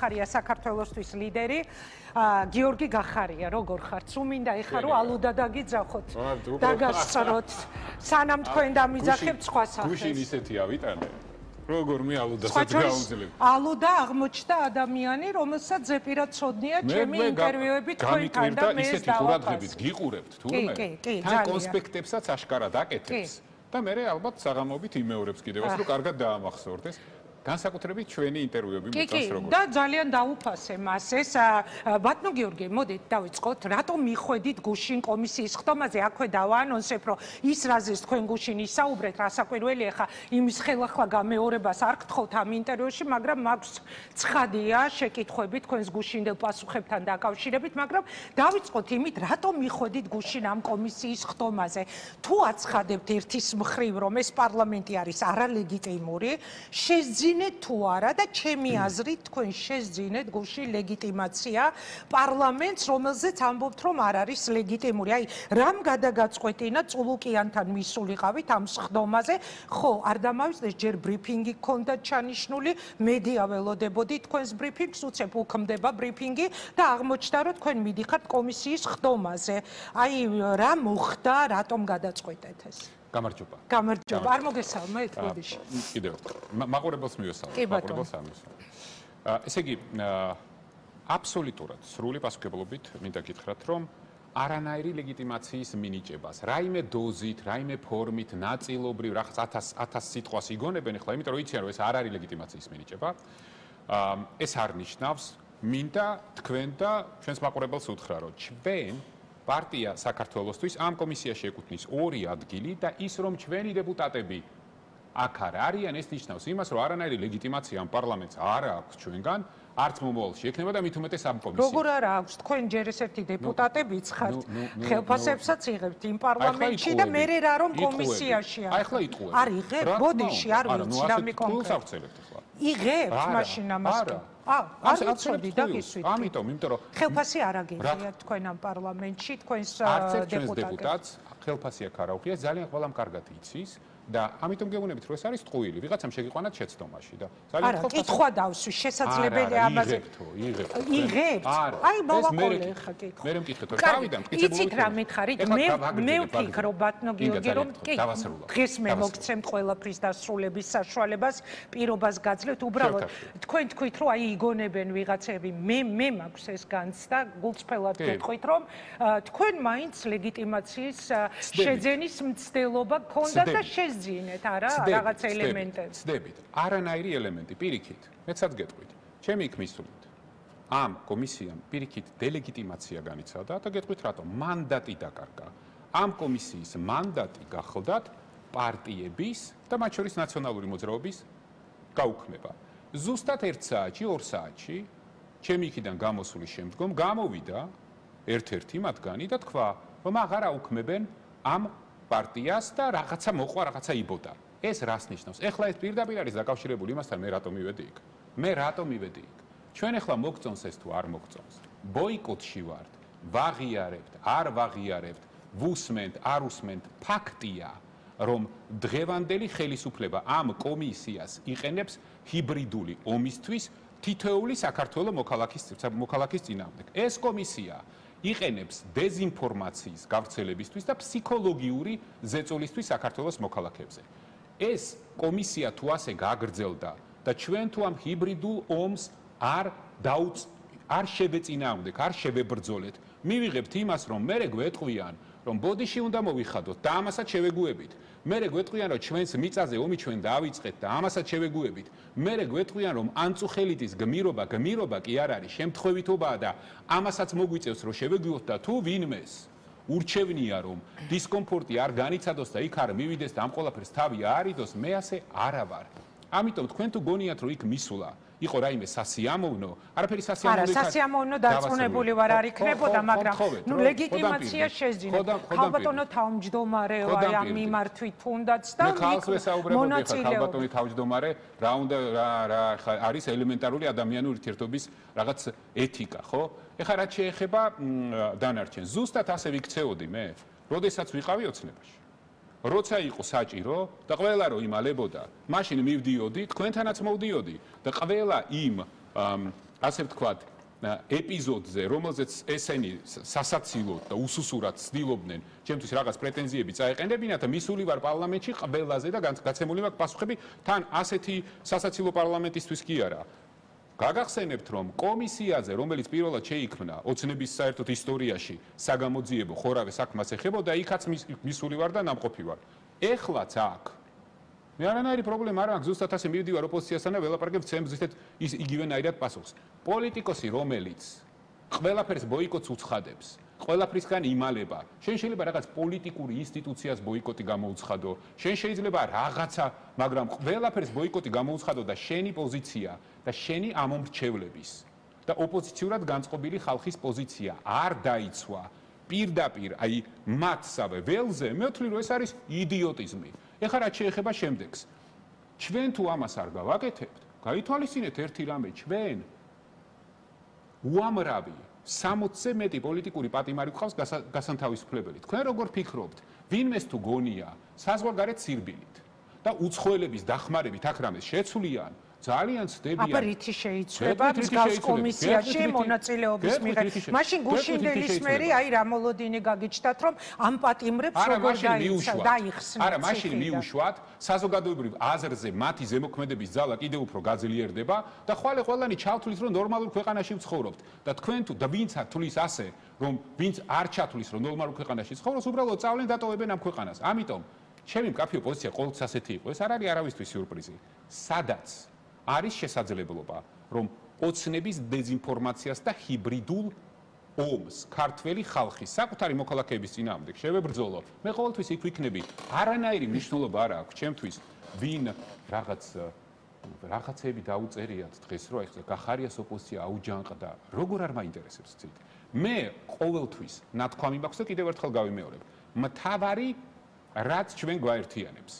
გახარია საქართველოსთვის ლიდერი. გიორგი გახარია, როგორ ხართ? სულ მინდა ეხა რომ ალუდა დაგიძახოთ. დაგასწროთ. სანამ თქვენ დამიძახებთ სხვა სახეს. გუშინ ისეთი ავიტანე. როგორ მე ალუდასაც გაუძლებ. ალუდა აღმოჩნდა ადამიანი, რომელსაც ზეპირად ცოდნია ჩემი ინტერვიუები თქვენთან და მე ისეთი ყურადღებით გიყურებთ თურმე. თან კონსპექტებსაც აშკარად აკეთებს. და მე ალბათ საღამოობით იმეორებს კიდევაც რომ კარგად დაამახსოვრდეს. განსაკუთრებით ჩვენი ინტერვიუები მოწონს როგორ. და ძალიან დაუფასე მას ეს ბატონო გიორგი, მოდით დავიწყოთ, რატომ მიხვედით გუშინ კომისიის ხდომაზე, აქვე დავაანონსებ, რომ ის რაზეც თქვენ გუშინ ისაუბრეთ, რასაკვირველია, ხა იმის ხელახლა გამეორებას არ გთხოვთ ამ ინტერვიუში, მაგრამ მაქვს ცხადია შეკითხვები თქვენს გუშინდელ პასუხებთან დაკავშირებით, მაგრამ დავიწყოთ იმით, რატომ მიხვედით გუშინ ამ კომისიის ხდომაზე. თუ აცხადებთ ერთის მხრივ, რომ ეს პარლამენტი არის არალეგიტიმური, შეძინეთ თუ არა და ჩემი აზრით თქვენ შეძინეთ გუშინ ლეგიტიმაცია პარლამენტს, რომელზეც ამბობთ, რომ არ არის ლეგიტიმური. აი, რამ გადაგაწყვეტინა წულუკიანთან მისულიყავით ამ ხდომაზე? ხო, არ დამავიწყდეს ჯერ ბრიფინგი გქონდათ ჩანიშნული, მედია ველოდებოდი თქვენს ბრიფინგს, უცებ უქმდება ბრიფინგი და აღმოჩნდა, რომ თქვენ მიდიხართ კომისიის ხდომაზე. აი, რა მოხდა, რატომ გადაწყვეტეთ ეს? გამარჯობა. გამარჯობა. არ მოგესალმეთ, ბოდიში. კიდევ მაყურებელს მივესალმებ. მაყურებელს ამისალმებ. ესე იგი, აბსოლუტურად სრული პასუხებლობით მინდა გითხრათ, რომ არანაირი ლეგიტიმაციის მინიჭებას, რაიმე დოზით, რაიმე ფორმით, ნაწილობრივ, რაღაც 1000 სიტყვას იგონებენ ახლა, იმიტომ რომ იციან, რომ ეს არ არის ლეგიტიმაციის მინიჭება. ეს არ ნიშნავს, მინდა თქვენ და ჩვენს მაყურებელს უთხრა, რომ ჩვენ პარტია საქართველოსთვის ამ კომისიაში ეკუთვნის 2 ადგილი და ის რომ ჩვენი დეპუტატები აქ არ არიან, ეს ნიშნავს იმას, რომ არანაირი ლეგიტიმაცია ამ პარლამენტს არ აქვს ჩვენგან, არც მომავალში ექნება და მით უმეტეს ამ კომისიას. როგორ არა აქვს? თქვენ ჯერ ესეთი დეპუტატებიც ხართ, ხელფასებსაც იღებთ იმ პარლამენტში და მე რა რომ კომისიაში აი ახლა იტყუებ. არ იღებ? ბოდიში არ ვიცი რამე კონკრეტულად. იღებთ მაშინ ამას? არ ვიცოდი და გისვით. ამიტომ, იმიტომ რომ ხელფასი არ აგიღიათ თქვენ ამ პარლამენტში, თქვენს დეპუტატს ხელფასი აქ არ აუღია, ძალიან ყველამ კარგად იცის. და ამიტომ გეუბნებით, რომ ეს არის ტყუილი, ვიღაცამ შეგიყვანათ შეცდომაში და ძალიან ხო კითხვა დავსვი, შესაძლებელია ამაზე. იღებთ? აი, მოვაყოლე ხა კითხვა. მე მეკითხეთ, რომ დავიდან მტკიცებულობით. იცით რა მითხარით? მე ვფიქრობ, ბატონო გიორგი, რომ კი, დღეს მე მოგცემთ ყველაფრის დასრულების საშუალებას, პირობას გაძლევთ, უბრალოდ თქვენ თქვით, რომ აი იგონებენ ვიღაცები, მე მაქვს ეს განცდა, გულწრფელად გეტყვით, რომ თქვენ მაინც ლეგიტიმაციის შეძენის მცდელობა გქონდათ და ზინეთ არა რაღაც ელემენტებს. ცდებით. არანაირი ელემენტი პირიქით. მეცად გეტყვით. ჩემი იქ მისულით. ამ კომისიამ პირიქით დელეგიტიმაცია განიცადა და გეტყვით რატომ? მანდატი დაკარგა. ამ კომისიის მანდატი გახლდათ პარტიების და მათ შორის ნაციონალური მოძრაობის გაუქმება. ზუსტად 1 საათში, 2 საათში ჩემი იქიდან გამოსulis შემდგომ გამოვიდა ერთ-ერთი მათგანი და თქვა, რომ აღარ აუქმებენ ამ პარტიას და რაღაცა მოყვა, რაღაცა იბოდა. ეს რას ნიშნავს? ეხლა ეს პირდაპირ არის დაკავშირებული იმასთან, მე რატომ მივედი იქ? მე რატომ მივედი იქ? ჩვენ ეხლა მოგწონს ეს თუ არ მოგწონს? ბოიკოტში ვართ, ვაღიარებთ, არ ვაღიარებთ, ვუსმენთ, არ უსმენთ. ფაქტია, რომ დღევანდელი ხელისუფლება ამ კომისიას იყენებს ჰიბრიდული ომისთვის თითოეული საქართველოს მოქალაქის წინააღმდეგ. ეს კომისია იყენებს დეზინფორმაციის გავრცელებისთვის და ფსიქოლოგიური ზეწოლისთვის საქართველოს მოქალაქეებზე. ეს კომისია თუ ასე გაგრძელდა და ჩვენ თუ ამ ჰიბრიდულ ომს არ შევეწინააღმდეთ, არ შევებრძოლეთ, მივიღებთ იმას, რომ მერე გვეტყვიან, რომ ბოდიში უნდა მოვიხადოთ და ამასაც შევეგუებით. მერე გვეტყვიან, რომ ჩვენს მიწაზე ომი ჩვენ დავიწყეთ და ამასაც შევეგუებით. მერე გვეტყვიან, რომ ანწუხელიძის გმირობა კი არ არის, შემთხვევითობაა და ამასაც მოგვიწევს, რომ შევეგუოთ და თუ ვინმეს ურჩევნია, რომ დისკომფორტი არ განიცადოს და იქ არ მივიდეს და ამ ყველაფერს თავი არიდოს, მე ასე არა ვარ. ამიტომ თქვენ თუ გონიათ, რომ იქ მისულა იყო რაიმე სასიამოვნო, არაფერი სასიამოვნო არა, სასიამოვნო დარწმუნებული ვარ არ იქნებოდა, მაგრამ ნუ ლეგიტიმაცია შეძინეთ. ხალბატონო თავმჯდომარეო აი ამ მიმართვით თუნდაც და მონაწილეობა. ხალბატონი თავმჯდომარე, რა უნდა რა არის ელემენტარული ადამიანური ურთიერთობის რაღაც ეთიკა, ხო? ეხლა რაც შეეხება დანარჩენს, ზუსტად ასე ვიქცეოდი მე, როდესაც ვიყავი ოცნებაში. როცა იყო საჭირო და ყველა რო იმალებოდა, მაშინ მივდიოდი, თქვენთანაც მოვდიოდი და ყველა იმ ასე ვთქვათ, ეპიზოდზე, რომელზეც ესენი სასაცილოდ და უსუსურად ცდილობდნენ ჩემთვის რაღაც პრეტენზიები წაეყენებინათ და მისული ვარ პარლამენტში ყველაზე და გაცემული მაქვს პასუხები თან ასეთი სასაცილო პარლამენტისთვის კი არა. გაგახსენებთ, რომ კომისიაზე, რომელიც პირველად შეიქმნა ოცნების საერთოდ ისტორიაში, საგამოძიებო ხორავე საქმას ეხებოდა, იქაც მისული ვარ და ნამყოფი ვარ. ეხლაც აქ მე არანაირი პრობლემა არ აქვს, ზუსტად ასე მივდივარ ოპოზიციასთან და ველაპარაკებ ცემს ისეთ იგივენაირად პასუხს. პოლიტიკოსი, რომელიც ყველაფერს ბოიკოტს უცხადებს, ყველაფრისგან იმალება, შენ შეიძლება რაღაც პოლიტიკური ინსტიტუციას ბოიკოტი გამოუცხადო, შენ შეიძლება რაღაცა, მაგრამ ყველაფერს ბოიკოტი გამოუცხადო და შენი პოზიცია და შენი ამომრჩევლების და ოპოზიციურად განწყობილი ხალხის პოზიცია არ დაიცვა პირდაპირ, აი მათსავე ველზე, მე ვთვლი, რომ ეს არის იდიოტიზმი. ეხლა რაც შეეხება შემდეგს. ჩვენ თუ ამას არ გავაკეთებთ, გაითვალისწინეთ ერთი რამე, ჩვენ უამრავი 60-ზე მეტი პოლიტიკური პატიმარი გვყავს გასანთავისუფლებელი. თქვენ როგორ ფიქრობთ, ვინმეს თუ გონია საზღვარგარეთ სირბილით და უცხოელების დახმარებით აქ რამეს შეცვლიან, ძალიან ცდებიან. აბა რითი შეიცვლება მსგავს კომისიაში მონაწილეობის მიღება. მაშინ გუშინდელის მერი აი რამოლოდინი გაგიჩნდათ, რომ ამ პატიმრებს როგორ დაიხსნათ. არა, მაშინ მიუშვათ, საზოგადოებრივ აზრზე მათი ზემოქმედების ძალა კიდევ უფრო გაძლიერდება და ყველანი ჩავთვლის, რომ ნორმალურ ქვეყანაში ვცხოვრობთ. და თქვენ თუ და ვინც თulis ასე, რომ ვინც არ ჩათulis, რომ ნორმალურ ქვეყანაში ცხოვრობს, უბრალოდ წავლენ დატოვებენ ამ ქვეყანას. ამიტომ ჩემი მკაფიო პოზიცია ყოველთვის ასეთი იყო. ეს არ არის არავისთვის სიურპრიზი. სადაც არის შესაძლებლობა, რომ ოცნების დეზინფორმაციას და ჰიბრიდულ ომს ქართველი ხალხის საკუთარი მოქალაქეების წინააღმდეგ შევებრძოლო. მე ყოველთვის იქ ვიქნები. არანაირი მნიშვნელობა არ აქვს ჩემთვის, ვინ რაღაცები დაუწერიათ დღეს, რომ ეხლა გახარიას ოპოზიცია აუჯანყდა. როგორ არ მაინტერესებს ცით. მე ყოველთვის ნათქვამი მაქვს და კიდევ ერთხელ გავიმეორებ. მთავარი რაც ჩვენ გვაერთიანებს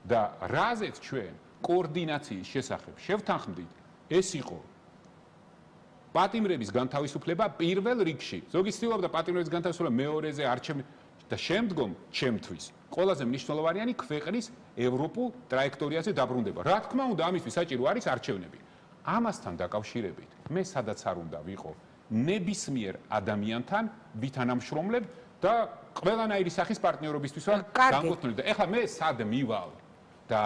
და რაზეც ჩვენ კოორდინაციის შესახებ შევთანხმდით, ეს იყო პატიმრების განთავისუფლება პირველ რიგში. ზოგი ცდილობდა პატიმრების განთავისუფლება მეორეზე არჩევნის და შემდგომ ჩემთვის ყველაზე მნიშვნელოვანია ქვეყნის ევროპულ ტრაექტორიაზე დაბრუნდება. რა თქმა უნდა, ამისთვის საჭირო არის არჩევნები. ამასთან დაკავშირებით მე სადაც არ უნდა ვიყო ნებისმიერ ადამიანთან ვითანამშრომლებ და ყველანაირი სახის პარტნიორობისთვის ვარ განკუთვნილი და ეხლა მე სად მივალ და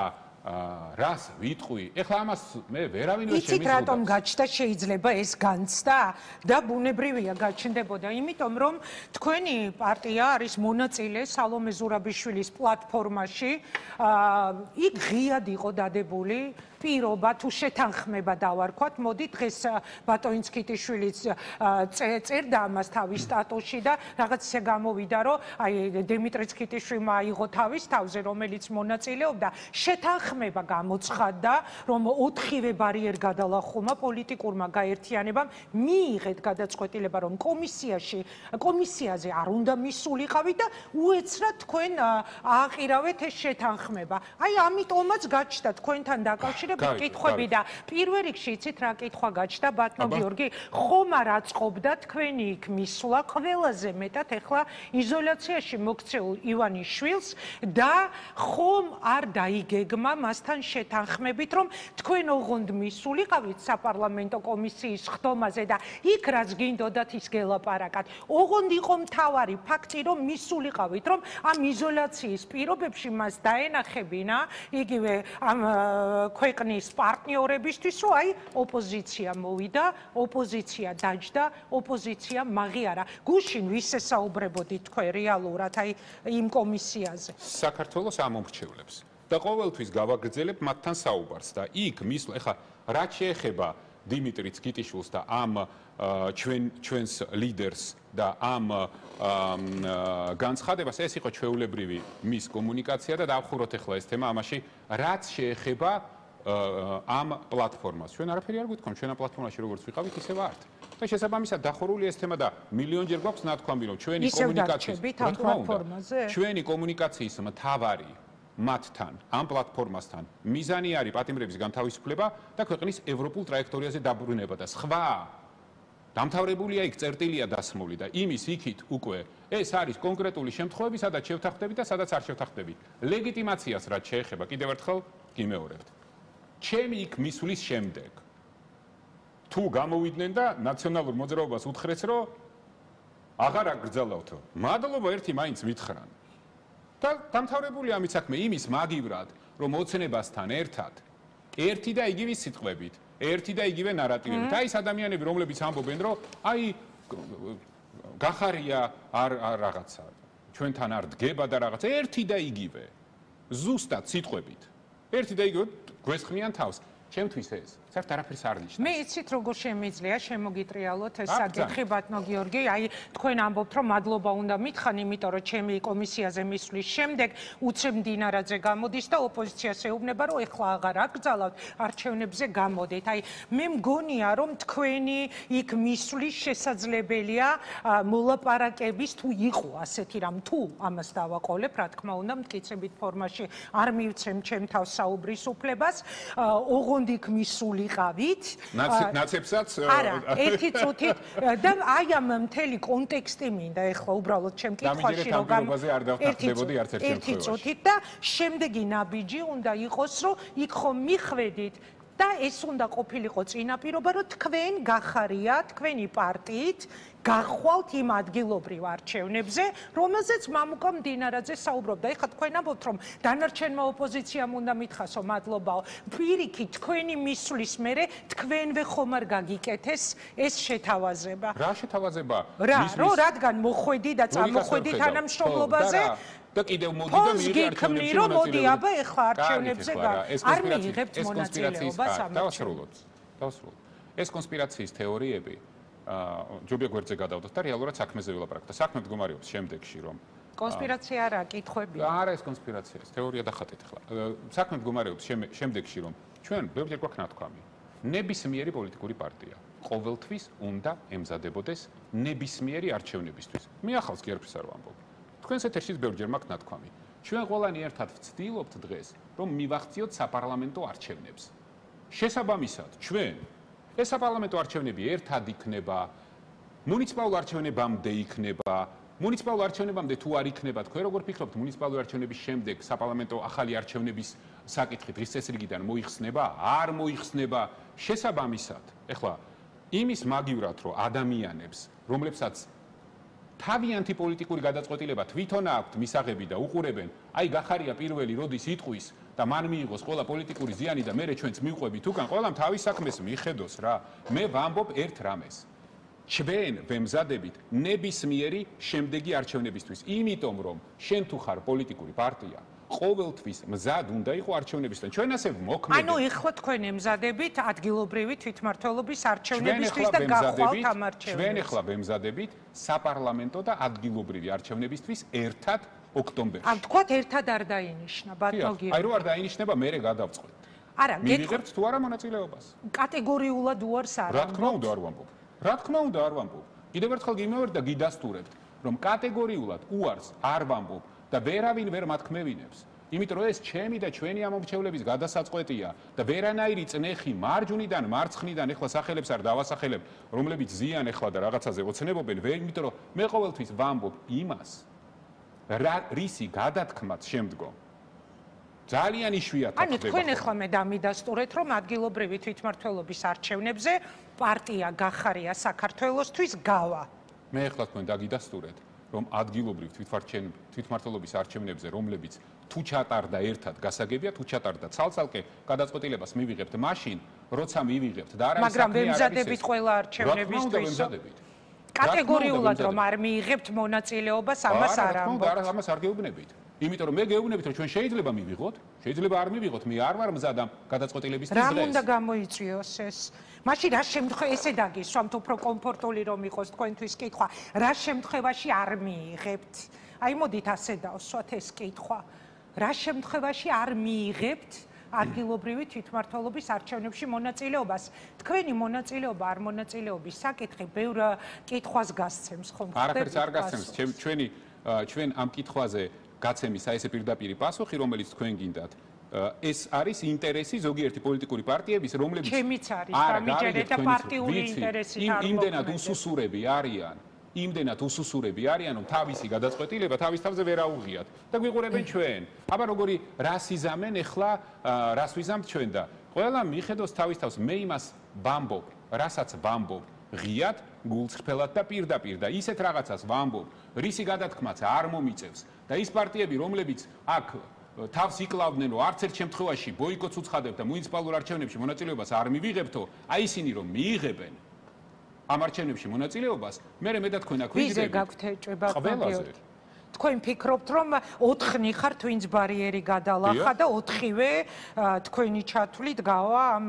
რას ვიტყვი? ეხლა ამას მე ვერავინ ვერ შემიძლია. იცით რატომ გაჩნდა შეიძლება ეს განცდა და ბუნებრივია გაჩნდებოდა, იმიტომ რომ თქვენი პარტია არის მონაწილე სალომე ზურაბიშვილის პლატფორმაში. იქ ღიად იყო დადებული პირობა თუ შეთანხმება დავარქვათ. მოდი დღეს ბატონი ქიტიშვილიც წერდა ამას თავის სტატუსში და რაღაც ისე გამოვიდა, რომ აი დიმიტრი ქიტიშვილმა აიღო თავის თავზე, რომელიც მონაწილეობდა, შეთანხმება გამოცხადდა, რომ 4-ვე ბარიერ გადალახულმა პოლიტიკურმა გაერთიანებამ მიიღეთ გადაწყვეტილება, რომ კომისიაზე არ უნდა მისულიყავით და უეცრად თქვენ ააყირავეთ ეს შეთანხმება. აი ამიტომაც გაჩნდა თქვენთან დაკავშირებით კითხვები და პირველ რიგში იცით რა კითხვა გაჩნდა ბატონო გიორგი, ხომ არ აწყობდა თქვენი იქ მისვლა ყველაზე მეტად ეხლა იზოლაციაში მოქცეულ ივანიშვილს და ხომ არ დაიგეგმა მასთან შეთანხმებით, რომ თქვენ ოღონდ მისულიყავით საპარლამენტო კომისიის ხდომაზე და იქ რაც გინდოდათ ის გელაპარაკათ. ოღონდ იყო მთავარი ფაქტი, რომ მისულიყავით, რომ ამ იზოლაციის პირობებში მას დაენახებინა იგივე ამ ქვეყნის პარტნიორებისთვის, რომ აი ოპოზიცია მოვიდა, ოპოზიცია დაჯდა, ოპოზიცია მაღიარა. გუშინ ვის ესაუბრებოდით თქვენ რეალურად აი იმ კომისიაზე? საქართველოს ამომრჩევლებს. და ყოველთვის გავაგრძელებ მათთან საუბარს და იქ მისვლა, ეხლა რაც შეეხება დიმიტრი ქიტიშვილს და ამ ჩვენს ლიდერს და ამ განცხადებას, ეს იყო ჩვეულებრივი მის კომუნიკაცია და დავხუროთ ეხლა ეს თემა ამაში, რაც შეეხება ამ პლატფორმას. ჩვენ არაფერი არ გვითხოვთ, ჩვენ ამ პლატფორმაში როგორც ვიყავით, ისე ვართ. და შესაბამისად დახურული ეს თემა და მილიონჯერ გვაქვს ნათქვამი, რომ ჩვენი კომუნიკაციის მთავარი მათთან, ამ პლატფორმასთან მიზანი არის პატიმრების განთავისუფლება და ქვეყნის ევროპულ ტრაექტორიაზე დაბრუნება და სხვა დამთავრებულია იქ წერტილია დასმული და იმის იქით უკვე ეს არის კონკრეტული შემთხვევები, სადაც შევთანხმდები და სადაც არ შევთანხმდები. ლეგიტიმაციას რაც შეეხება, კიდევ ერთხელ გიმეორებთ. ჩემი იქ მისვლის შემდეგ თუ გამოვიდნენ და ნაციონალურ მოძრაობას უთხრეს, რომ აღარ აგრძელავთო. მადლობა ერთი მაინც მითხრან. და დამთავრებული ამის საქმე იმის მაგივრად, რომ მოცნებასთან ერთად ერთი და იგივე სიტყვებით, ერთი და იგივე ნარატივებით. აი ეს ადამიანები, რომლებიც ამბობენ, რომ აი გახარია არ რაღაცა, ჩვენთან არ დგება და რაღაცა, ერთი და იგივე. ზუსტად სიტყვებით. ერთი და იგივე გვესხმიან თავს. ჩემთვის ეს საერთოდ არაფერს არ ნიშნავს. მე იცით როგორ შემიძლია შემოგიტრიალოთ ეს საკითხი ბატონო გიორგი, აი თქვენ ამბობთ რომ მადლობა უნდა მითხან, იმიტომ რომ ჩემი კომისიაზე მისვლის შემდეგ უცებ მდინარაძე გამოდის და ოპოზიციას ეუბნება რომ ეხლა აღარ აკრძალავთ, არჩევნებზე გამოდით. აი მე მგონია რომ თქვენი იქ მისვლის შესაძლებელია მოლაპარაკების თუ იყო ასეთი რამ, თუ ამას დავაყოლებ, რა თქმა უნდა, მტკიცებით ფორმაში არ მივცემ ჩემ თავს საუბრის უფლებას, ოღონდ იქ მისულიყავით ნაცებსაც არა ერთი წუთით და აი ამ მთელი კონტექსტი მინდა ეხლა უბრალოდ ჩემ კითხვაში რომ ერთი წუთით და შემდეგი ნაბიჯი უნდა იყოს რომ იქ ხომ მიხვედით და ეს უნდა ყოფილიყო წინაპირობა რომ თქვენ გახარიათ თქვენი პარტიით გახვალთ იმ ადგილობრივ არჩევნებზე, რომელზეც მამუკა მდინარაძე საუბრობდა. ეხლა თქვენ ამბობთ, რომ დანარჩენმა ოპოზიციამ უნდა მითხრასო მადლობაო. პირიქით თქვენი მისვლის მერე თქვენვე ხომ არ გაგიკეთეს ეს შეთავაზება. რა შეთავაზება? რომ რადგან მოხვედი და წამოხვედი თანამშრომლობაზე და კიდევ მოდი და მიიღე არჩევნებში რომ მოდი აბა ეხლა არჩევნებზე არ მიიღებთ მონაწილეობას ამ დავასრულოთ. ეს კონსპირაციის თეორიები ჯობია გვერდზე გადავდოთ და რეალურად საქმეზე ვილაპარაკოთ. საქმე მდგომარეობს შემდეგში, რომ კონსპირაცია არა, კითხვები. არა ეს კონსპირაცია, ეს თეორია დახატეთ ახლა. საქმე მდგომარეობს შემდეგში, რომ ჩვენ ბევრჯერ გვაქვს ნათქვამი. ნებისმიერი პოლიტიკური პარტია ყოველთვის უნდა ემზადებოდეს ნებისმიერი არჩევნებისთვის. მე ახალს კი არაფერს არ ვამბობ. თქვენს ეთერშიც ბევრჯერ მაქვს ნათქვამი. ჩვენ ყველანი ერთად ვცდილობთ დღეს, რომ მივახციოთ საპარლამენტო არჩევნებს. შესაბამისად, ჩვენ ეს საპარლამენტო არჩევნები ერთად იქნება, მუნიციპალურ არჩევნებამდე იქნება, მუნიციპალურ არჩევნებამდე თუ არ იქნება, თქვენ როგორ ფიქრობთ, მუნიციპალური არჩევნების შემდეგ საპარლამენტო ახალი არჩევნების საკითხი დღის წესრიგიდან მოიხსნება? არ მოიხსნება. შესაბამისად, ეხლა იმის მაგივრად, რომ ადამიანებს, რომლებსაც თავიანთი პოლიტიკური გადაწყვეტილება თვითონ აქვთ მისაღები და უყურებენ, აი გახარია პირველი როდის იტყვის და მან მიიღოს ყველა პოლიტიკური ზიანი და მე ჩვენც მივყვებით უკან, ყველამ თავის საქმეს მიხედოს რა. მე ვამბობ ერთ რამეს. ჩვენ ვემზადებით ნებისმიერი შემდეგი არჩევნებისთვის, იმიტომ რომ შენ თუ ხარ პოლიტიკური პარტია, ყოველთვის მზად უნდა იყო არჩევნებისთან. ჩვენ ასე მოქმედებით. ანუ ეხლა თქვენ ემზადებით ადგილობრივი თვითმმართველობის არჩევნებისთვის და გახვალთ ამ არჩევნებს. ჩვენ ეხლა ვემზადებით საპარლამენტო და ადგილობრივი არჩევნებისთვის ერთად ოქტომბერში. ამ თქვათ ერთად არ დაინიშნა ბატონო გიორგი. აი რო არ დაინიშნება, მე გადავწყვეტ. არა, მივიღებთ თუ არა მონაწილეობას? კატეგორიულად უარს არ რა თქმა უნდა არ ვამბობ. რა თქმა უნდა არ ვამბობ. კიდევ ერთხელ გიმევერთ და გიდასტურებთ, რომ კატეგორიულად უარს არ ვამბობ და ვერავინ ვერ მათქმევინებს. იმიტომ რომ ეს ჩემი და ჩვენი ამომრჩევლების გადასაწყვეტია და ვერანაირი წნეხი მარჯვნიდან, მარცხნიდან ეხლა სახელებს არ დავასახელებ, რომლებიც ზიან ეხლა და რაღაცაზე ოცნებობენ, იმიტომ რომ მე ყოველთვის ვამბობ იმას, რისი გადათქმაც შემდგომ ძალიან იშვიათად ხდება. ანუ თქვენ ახლა მე დამიდასტურეთ, რომ ადგილობრივი თვითმმართველობის არჩევნებზე პარტია გახარია საქართველოსთვის გავა. მე ახლა თქვენ დაგიდასტურეთ, რომ ადგილობრივ თვითმმართველობის არჩევნებზე, რომლებიც თუ ჩატარდა ერთად გასაგებია, თუ ჩატარდა ცალ-ცალკე გადაწყვეტილებას მივიღებთ მაშინ, როცა მივიღებთ და არა მაგრამ ვემზადებით ყველა არჩევნებისთვის. კატეგორიულად რომ არ მიიღებთ მონაწილეობას, ამას არ ამბობთ. არა, ამას არ გეუბნებით. იმიტომ რომ მე გეუბნებით, რომ ჩვენ შეიძლება მივიღოთ, შეიძლება არ მივიღოთ, მე არ ვარ მზად ამ გადაწყვეტილებისთვის დღეს. რა უნდა გამოიწვიოს ეს? მაშინ რა შემთხვევაში ესე დაგისვამთ უფრო კომფორტული რომ იყოს თქვენთვის კითხვა, რა შემთხვევაში არ მიიღებთ? აი მოდით ასე დავსვათ ეს კითხვა. რა შემთხვევაში არ მიიღებთ ადგილობრივი თვითმმართველობის არჩევნებში მონაწილეობას? თქვენი მონაწილეობა არ მონაწილეობის საკითხი ბევრ კითხვას გასცემს ხომ? არაფერს არ გასცემს, ჩვენ ამ კითხვაზე გაცემის აი ესე პირდაპირი პასუხი, რომელიც თქვენ გინდათ. ეს არის ინტერესი ზოგიერთი პოლიტიკური პარტიების, რომლებიც ჩემიც არის დამიჯერეთ და პარტიული ინტერესით არ მოქმედებს. იმდენად უსუსურები არიან, იმდენად უსუსურები არიან, რომ თავისი გადაწყვეტილება თავის თავზე ვერ აუღიათ და გვიყურებენ ჩვენ. აბა როგორი რას იზამენ ახლა, რას ვიზამთ ჩვენ და ყველა მიხედოს თავის თავს. მე იმას ვამბობ, რასაც ვამბობ ღიად, გულწრფელად და პირდაპირ და ისეთ რაღაცას ვამბობ, რისი გადათქმაც არ მომიწევს და ის პარტიები, რომლებიც აქ თავს იკლავდნენ, რომ არც ერთ შემთხვევაში ბოიკოტს უცხადებთ და მუნიციპალურ არჩევნებში მონაწილეობას არ მივიღებთო, აი ისინი რომ მიიღებენ ამ არჩევნებში მონაწილეობას, მე და თქვენ აქ ვიგდებით. ვიზე გაქვთ ეჭვება ყველაზე? თქვენ ფიქრობთ, რომ 4-ნი ხართ, ვინც ბარიერი გადალახა და 4-ვე თქვენი ჩათვლით გავა ამ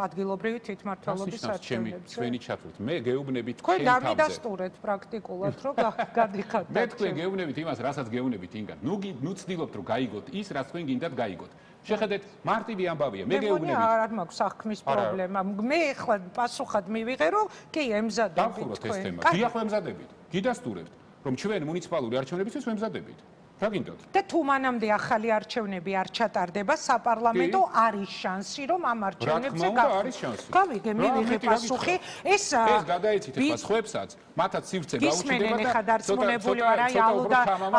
ადგილობრივი თვითმმართველობის არჩევნებზე? თქვენი ჩათვლით. მე გეუბნებით თქვენ დამიდასტურეთ პრაქტიკულად, რომ გადიხართ. მე თქვენ გეუბნებით იმას, რასაც გეუბნებით ინგან. ნუ ცდილობთ, რომ გაიგოთ ის, რაც თქვენ გინდათ გაიგოთ. შეხედეთ, მარტივი ამბავია. მე გეუბნებით. არ მაქვს საქმის პრობლემა. მე ახლა პასუხად მივიღე, რომ კი ემზადებით დავხუროთ ეს თემა. დიახ, ემზადებით. გიდასტურებთ. რომ ჩვენ მუნიციპალური არჩევნებისთვის ვემზადებით. რა გინდათ? და თუ მანამდე ახალი არჩევნები არ ჩატარდება, საპარლამენტო არის შანსი, რომ ამ არჩევნებზე არის შანსი. გავიგე, მივიღე პასუხი. ეს გადაეცით ახლა სხვებსაც, მათაც სივრცე გაუჩნდება და დარწმუნებული ვარ, აი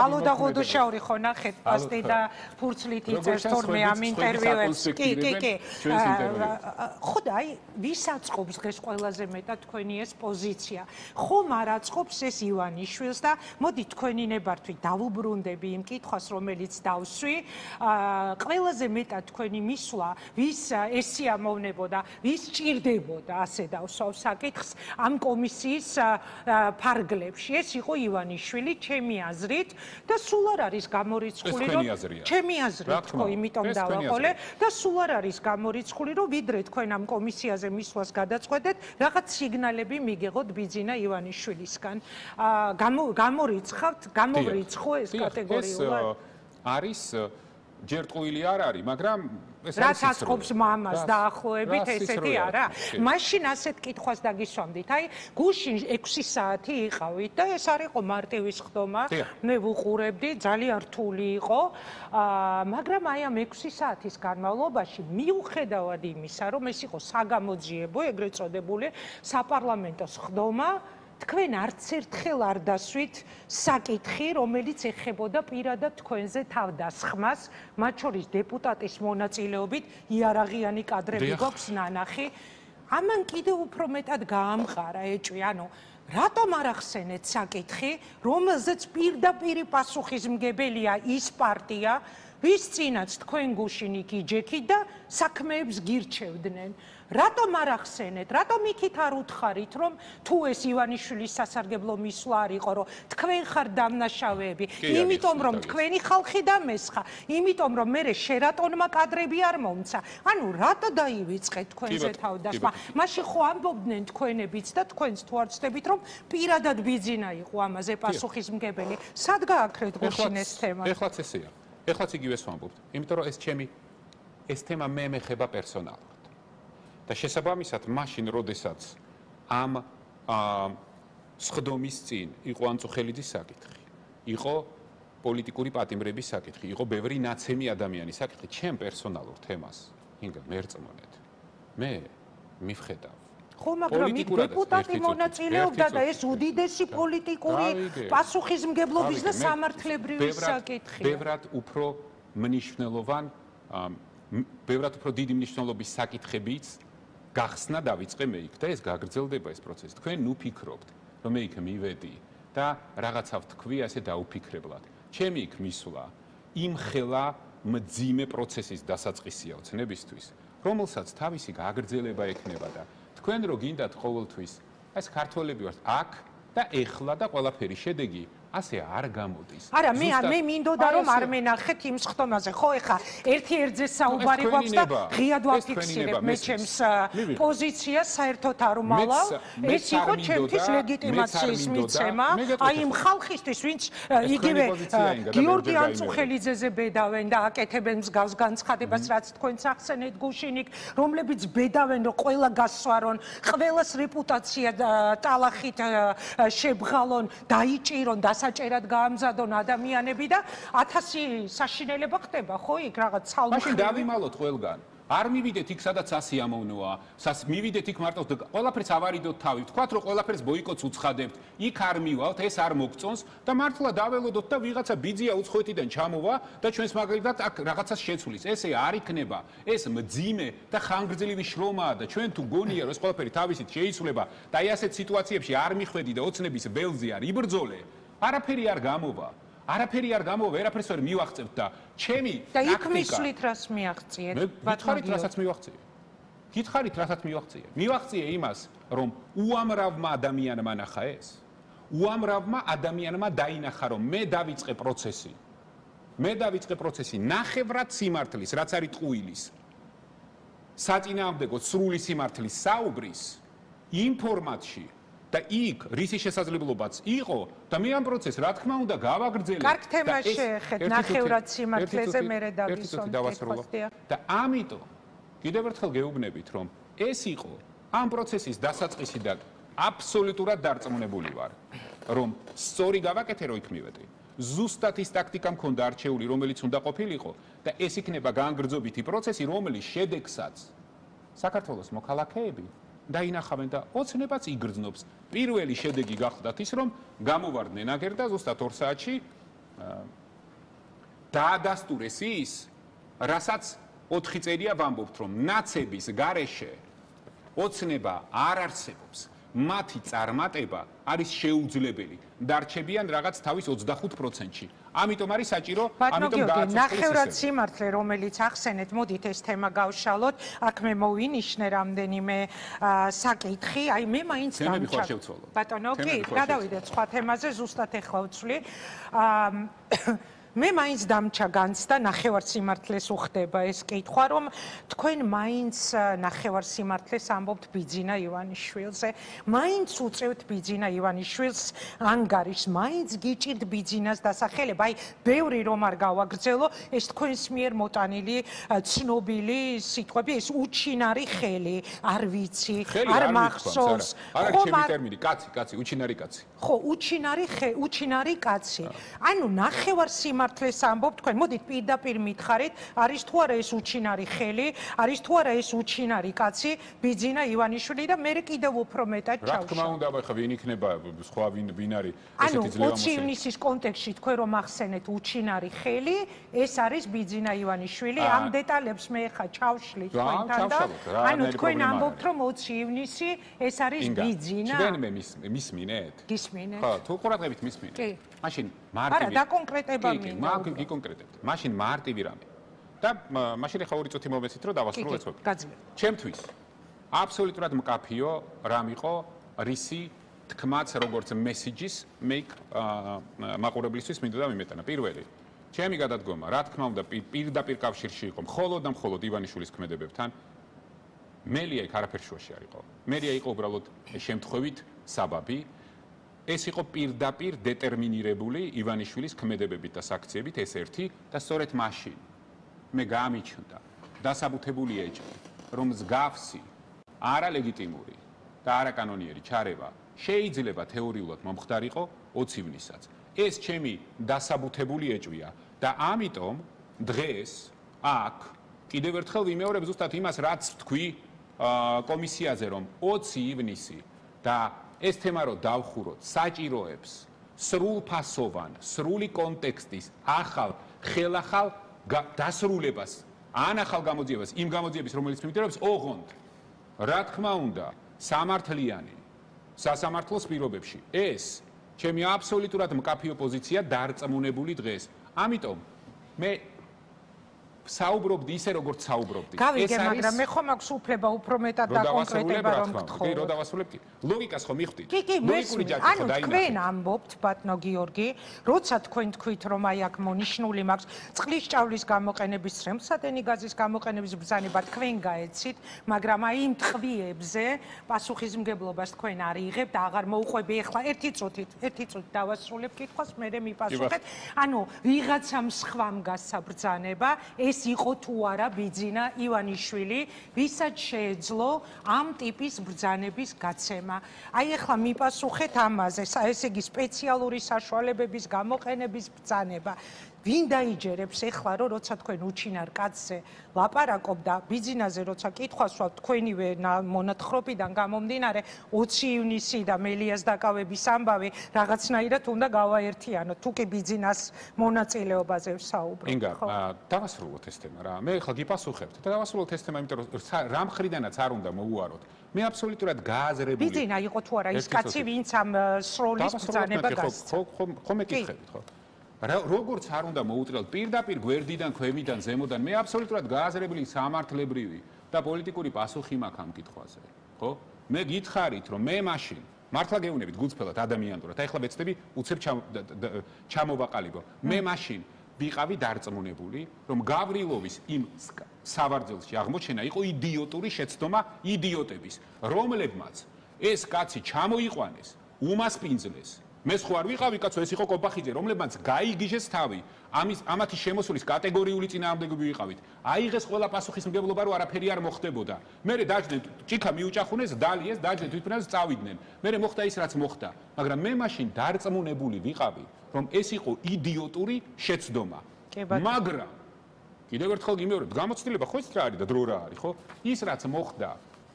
ალო და ღოდოშაური ხო ნახეთ პასტი და ფურცლით იწევს თორმე ამ ინტერვიუებს. კი. ხო და აი ვის აწყობს დღეს ყველაზე მეტად თქვენი ეს პოზიცია? ხომ არ აწყობს ეს ივანიშვილს და მოდი თქვენი ნებართვით დავუბრუნდები იმ კითხვას, რომელიც დავსვი, ყველაზე მეტად თქვენი მისვლა, ვის ესიამოვნებოდა, ვის ჭირდებოდა, ასე დავსვავ საკითხს, ამ კომისიის ფარგლებში. ეს იყო ივანიშვილი, ჩემი აზრით, და სულ არ არის გამორიცხული, რომ ჩემი აზრით თქო, იმიტომ დავაყოლე და სულ არ არის გამორიცხული, რომ ვიდრე თქვენ ამ კომისიაზე მისვლას გადაწყვეტეთ, რაღაც სიგნალები მიგიღოთ ბიძინა ივანიშვილისგან. გამორიცხავთ, გამოვრიცხო ეს კატეგორია. ეს არის ჯერ ტყუილი არ არის, მაგრამ ეს რაც აწყობს მამას დაახლოებით ესეთი არა. მაშინ ასეთ კითხვას დაგისვამდით. აი, გუშინ 6 საათი იყავით და ეს არ იყო მარტივის ხდომა. მე ვუყურებდი, ძალიან რთული იყო. მაგრამ აი ამ 6 საათის განმავლობაში მიუხედავად იმისა, რომ ეს იყო საგამოძიებო, ეგრეთ წოდებული საპარლამენტოს ხდომა, თქვენ არც ერთხელ არ დასვით საკითხი, რომელიც ეხებოდა პირადად თქვენზე თავდასხმას, მათ შორის დეპუტატის მონაწილეობით იარაღიანი კადრები გვაქვს ნანახი. ამან კიდევ უფრო მეტად გაამყარა ეჭვი, ანუ რატომ არ ახსენეთ საკითხი, რომელზეც პირდაპირი პასუხისმგებელია ის პარტია, ვის წინაც თქვენ გუშინ იქ იჯექით და საქმეებს გირჩევდნენ. რატომ არ ახსენეთ, რატომ იქით არ უთხარით, რომ თუ ეს ივანიშვილის სასარგებლო მისვლა არ იყო, რომ თქვენ ხართ დამნაშავეები, იმიტომ რომ თქვენი ხალხი დამესხა, იმიტომ რომ მე შერატონმა კადრები არ მომცა. ანუ რატო დაივიწყეთ თქვენზე თავდასხმა? მაშინ ხო ამბობდნენ თქვენებიც და თქვენც თუ არ ცდებით, რომ პირადად ბიძინა იყო ამაზე პასუხისმგებელი. სად გააქრეთ გუშინ ეს თემა? ეხლაც ესეა. ეხლაც იგივეს ვამბობთ, იმიტომ რომ ეს თემა მე მეხება პერსონალურად. და შესაბამისად, მაშინ, როდესაც ამ სხდომის წინ იყო ანწუხელიძის საკითხი, იყო პოლიტიკური პატიმრების საკითხი, იყო ბევრი ნაცემი ადამიანის საკითხი, ჩემ პერსონალურ თემას, ინგა მერწმუნეთ, მე მივხედავ. ხო, მაგრამ იქ დეპუტატი მონაწილეობდა და ეს უდიდესი პოლიტიკური პასუხისმგებლობის და სამართლებრივი საკითხია. ბევრად უფრო მნიშვნელოვან, ბევრად უფრო დიდი მნიშვნელობის საკითხებიც გახსნა დავიწყე მე იქ და ეს გაგრძელდება ეს პროცესი. თქვენ ნუ ფიქრობთ, რომ მე იქ მივედი და რაღაცა ვთქვი ასე დაუფიქრებლად. ჩემი იქ მისვლა იმხელა მძიმე პროცესის დასაწყისია ოცნებისთვის, რომელსაც თავისი გაგრძელება ექნება და თქვენ რო გინდათ ყოველთვის ეს ქართველები ვართ აქ და ეხლა და ყველაფერი შედეგი ასე არ გამოდის. არა, მე მინდოდა რომ არ მენახეთ იმ სხდომაზე. ხო, ეხა ერთ-ერთზე საუბარი გვაქვს და ღიად ვაფიქსირებ მე ჩემს პოზიციას, საერთოდ არ ვმალავ. ეს იყო ჩემთვის ლეგიტიმაციის მიცემა. აი იმ ხალხისთვის, ვინც იგივე გიორგი ანწუხელიძეზე ბედავენ და აკეთებენ მსგავს განცხადებას, რაც თქვენც ახსენეთ გუშინიკ, რომლებიც ბედავენ, რომ ყველა გასვარონ, ყველას რეპუტაცია ტალახით შებღალონ, დაიჭირონ, საჭერად გაამზადონ ადამიანები და 1000 საშინელება ხდება, ხო იქ რაღაც ცალმხრივი. მაშინ დავიმალოთ ყველგან. არ მივიდეთ იქ, სადაც სასიამოვნოა, მივიდეთ იქ მარტო ყველაფერს ავარიდოთ თავი. ვთქვათ, რომ ყველაფერს ბოიკოტს უცხადებთ, იქ არ მივალთ, ეს არ მოგწონს და მართლა დაველოდოთ და ვიღაცა ბიძია უცხოეთიდან ჩამოვა და ჩვენს მაგალითად აქ რაღაცას შეცვლის. ესე არ იქნება, ეს მძიმე და ხანგრძლივი შრომაა და ჩვენ თუ გონია, რომ ეს ყველაფერი თავისით შეიცვლება და აი ასეთ სიტუაციებში არ მიხვედი და ოცნების ველზე არ იბრძოლე, არაფერი არ გამოვა. არაფერი არ გამოვა, ვერაფერს ვერ მივაღწევთ და ჩემი და იქ მისვლით რას მიაღწიეთ? გითხარით, რასაც მივაღწიე. გითხარით, რასაც მივაღწიე. მივაღწიე იმას, რომ უამრავმა ადამიანმა ნახა ეს. უამრავმა ადამიანმა დაინახა, რომ მე დავიწყე პროცესი. მე დავიწყე პროცესი ნახევრად სიმართლის, რაც არის ტყუილის. საწინააღმდეგო სრული სიმართლის საუბრის იმ ფორმატში და იქ რისი შესაძლებლობაც იყო და მე ამ პროცესს რა თქმა უნდა გავაგრძელე. კარგ თემას შეეხეთ, ნახევრად სიმართლეზე მერე დავისვამ კითხვასდია. და ამიტომ კიდევ ერთხელ გეუბნებით, რომ ეს იყო ამ პროცესის დასაწყისი და აბსოლუტურად დარწმუნებული ვარ, რომ სწორი გავაკეთე, რომ იქ მივედი. ზუსტად ის ტაქტიკა მქონდა არჩეული, რომელიც უნდა ყოფილიყო და ეს იქნება გაანგრძობითი პროცესი, რომლის შედეგსაც საქართველოს მოქალაქეები დაინახავენ და ოცნებაც იგრძნობს. პირველი შედეგი გახლდათ ის, რომ გამოვარდნენ აგერ და ზუსტად 2 საათში დაადასტურეს ის, რასაც 4 წელია ვამბობთ, რომ ნაცების გარეშე ოცნება არ არსებობს. მათი წარმატება არის შეუძლებელი. დარჩებიან რაღაც თავის 25%-ში. ამიტომ არის საჭირო, ამიტომ გააცოცხლოს ნახევრად სიმართლე, რომელიც ახსენეთ, მოდით ეს თემა გავშალოთ. აქ მე მოვინიშნე რამდენიმე საკითხი. აი მე მაინც დამჭა. ბატონო, კი, გადავიდეთ სხვა თემაზე, ზუსტად ეხლა ვცვლი. მე მაინც დამჭა განცდა ნახევარ სიმართლეს უხდება ეს კითხვა, რომ თქვენ მაინც ნახევარ სიმართლეს ამბობთ ბიძინა ივანიშვილზე, მაინც უწევთ ბიძინა ივანიშვილს ანგარიშს, მაინც გიჭირთ ბიძინას დასახელება. აი, ბევრი რომ არ გავაგრძელო, ეს თქვენს მიერ მოტანილი ცნობილი სიტყვები, ეს უჩინარი ხელი, არ ვიცი, არ მახსოვს. არ არის ჩემი ტერმინი, კაცი, უჩინარი კაცი. ხო, უჩინარი კაცი. ანუ ნახევარ სიმართლეს ამბობ თქვენ, მოდით პირდაპირ მითხარით, არის თუ არა ეს უჩინარი ხელი, არის თუ არა ეს უჩინარი კაცი, ბიძინა ივანიშვილი და მე კიდევ უფრო მეტად ჩავშალ. რა თქმა უნდა, ახლა ვინ იქნება სხვა ვინ არის ესეთი ძლევამოსილი. ანუ 20 ივნისის კონტექსტში თქვენ რომ ახსენეთ უჩინარი ხელი, ეს არის ბიძინა ივანიშვილი. ამ დეტალებს მე ხა ჩავშლი თქვენთან და ანუ თქვენ ამბობთ რომ 20 ივნისი ეს არის ბიძინა. ჩვენ მე მისმინეთ? გისმინეთ? ხო, თუ ყურადღებით მისმინეთ. კი. მაშინ მარტივი. არა, დაკონკრეტება მინდა. კი, გიკონკრეტებთ. მაშინ მარტივი რამე. და მაშინ ახლა 2 წუთი მოვეცით რომ დავასრულო ეს ვები. ჩემთვის აბსოლუტურად მკაფიო რამ იყო რისი თქმაც როგორც მესიჯის make მაყურებლისთვის მინდოდა მიმეტანა. პირველი ჩემი გადადგომა, რა თქმა უნდა, პირდაპირ კავშირში იყო მხოლოდ და მხოლოდ ივანიშვილის ქმედებებთან. მელია იქ არაფერ შუაში არ იყო. მელია იყო უბრალოდ შემთხვევით საბაბი. ეს იყო პირდაპირ დეტერმინირებული ივანიშვილის ქმედებებით და საქციებით ეს ერთი და სწორედ მაშინ მე გამიჩნდა დასაბუთებული ეჭვი, რომ მსგავსი არალეგიტიმური და არაკანონიერი ჩარევა შეიძლება თეორიულად მომხდარიყო 20 ივნისაც. ეს ჩემი დასაბუთებული ეჭვია და ამიტომ დღეს აქ კიდევ ერთხელ ვიმეორებ ზუსტად იმას, რაც თქვი კომისიაზე, რომ 20 ივნისი და ეს თემა რო დავხუროთ, საჭიროებს სრულფასოვან, სრული კონტექსტის ახალ, ხელახალ დასრულებას, ან ახალ გამოძიებას, იმ გამოძიების, რომელიც მიმდინარეობს ოღონდ, რა თქმა უნდა, სამართლიანი სასამართლოს პირობებში. ეს ჩემი აბსოლუტურად მკაფიო პოზიცია დარწმუნებული დღეს. ამიტომ მე საუბრობდი ისე როგორც საუბრობდი. გავიგე, მაგრამ მე ხომ აქვს უფლება უფრო მეტად დაკონკრეტება რომ გთხოვ. კი, რო დავასრულებ კი. ლოგიკას ხომ მიხვდით? კი, ანუ თქვენ ამბობთ, ბატონო გიორგი, როცა თქვენ თქვით რომ აი აქ მონიშნული მაქვს წყლის ჭავლის გამოყენების, რემსადენი გაზის გამოყენების ბრძანება თქვენ გაეცით, მაგრამ აი იმ ტყვიებზე პასუხისმგებლობას თქვენ არ იღებთ, აღარ მოუყვები. ეხლა ერთი წუთით დავასრულებ კითხვას, მერე მიპასუხეთ. ანუ ვიღაცამ სხვამ გასცა ბრძანება, ეს იყო თუ არა ბიძინა ივანიშვილი, ვისაც შეეძლო ამ ტიპის ბრძანების გაცემა. აი ახლა მიპასუხეთ ამაზე, ესე იგი სპეციალური საშუალებების გამოყენების ბრძანება. ვინ დაიჯერებს ეხლა რომ როცა თქვენ უჩინარ კაცზე ლაპარაკობ და ბიძინაზე როცა კითხვას ვსვავთ თქვენივე მონათხრობიდან გამომდინარე 20 ივნისი და მელიას დაკავების ამბავი რაღაცნაირად უნდა გავაერთიანოთ თუ კი ბიძინას მონაწილეობაზე ვსაუბრობთ. ინგა, დავასრულოთ ეს თემა რა. მე ხა გიპასუხებთ და დავასრულოთ ეს თემა, იმიტომ რომ რა მხრიდანაც არ უნდა მოუაროთ. მე აბსოლუტურად გააზრებული. ბიძინა იყო თუ არა ის კაცი, ვინც ამ სროლის ბრძანება გასცა. ხო მეკითხებით ხო? როგორც არ უნდა მოუტრიალოთ პირდაპირ გვერდიდან, ქვემიდან, ზემოდან, მე აბსოლუტურად გააზრებული სამართლებრივი და პოლიტიკური პასუხი მაქვს ამ კითხვაზე, ხო? მე გითხარით, რომ მე მაშინ მართლა გეუბნებით გულწრფელად ადამიანურად, აი ახლა ვეცდები უცებ ჩამოვაყალიბო. მე მაშინ ვიყავი დარწმუნებული, რომ გავრილოვის იმ სავარძელში აღმოჩენა იყო იდიოტური შეცდომა იდიოტების, რომლებმაც ეს კაცი ჩამოიყვანეს, უმასპინძლეს. მე ხო არ ვიყავი კაცო, ეს იყო კობახიძე, რომლებმაც გაიგიჟეს თავი, ამათი შემოსulis კატეგორიული წინააღმდეგები ვიყავით. აიღეს ყველა პასუხისმგებლობა, რომ არაფერი არ მოხდებოდა. მერე დაждდნენ, ჭიქა მიუჭახუნეს, დალიეს, დაждდნენ თვითმფრინავს წავიდნენ. მერე მოხდა ის, რაც მოხდა. მაგრამ მე მაშინ დარწმუნებული ვიყავი, რომ ეს იყო იდიოტური შეცდომა. მაგრამ კიდევ ერთხელ გიმეორებ, გამოცდილება ხო ის რა არის და დრო რა არის, ხო? ის რაც მოხდა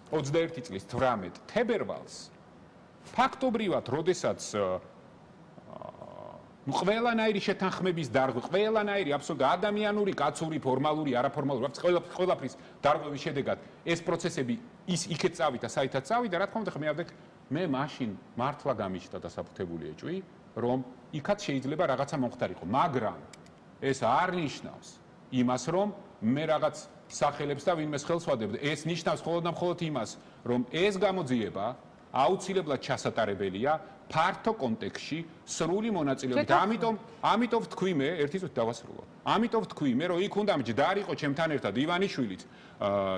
21 წლის 18 თებერვალს ფაქტობრივად, როდესაც ყველანაირი შეთანხმების დარღვევა, ყველანაირი აბსოლუტურად ადამიანური, კაცური, ფორმალური, არაფორმალური, ყველაფრის დარღვევის შედეგად ეს პროცესები იქეთ წავიდა, საითაც წავიდა, რა თქმა უნდა, მე ავდექ, მე მაშინ მართლა გამიჩნდა დასაფუთებული ეჭვი, რომ იქაც შეიძლება რაღაცა მომხდარიყო, მაგრამ ეს არ ნიშნავს იმას, რომ მე რაღაც სახელებს და ვინმეს ხელს ვადებდი. ეს ნიშნავს მხოლოდ და მხოლოდ იმას, რომ ეს გამოძიება აუცილებლად ჩასატარებელია ფართო კონტექსტში სრული მონაწილეობით. ამიტომ ვთქვი მე, ერთი წუთი დავასრულო. ამიტომ ვთქვი მე, რომ იქ უნდა მჯდარიყო ჩემთან ერთად ივანიშვილიც,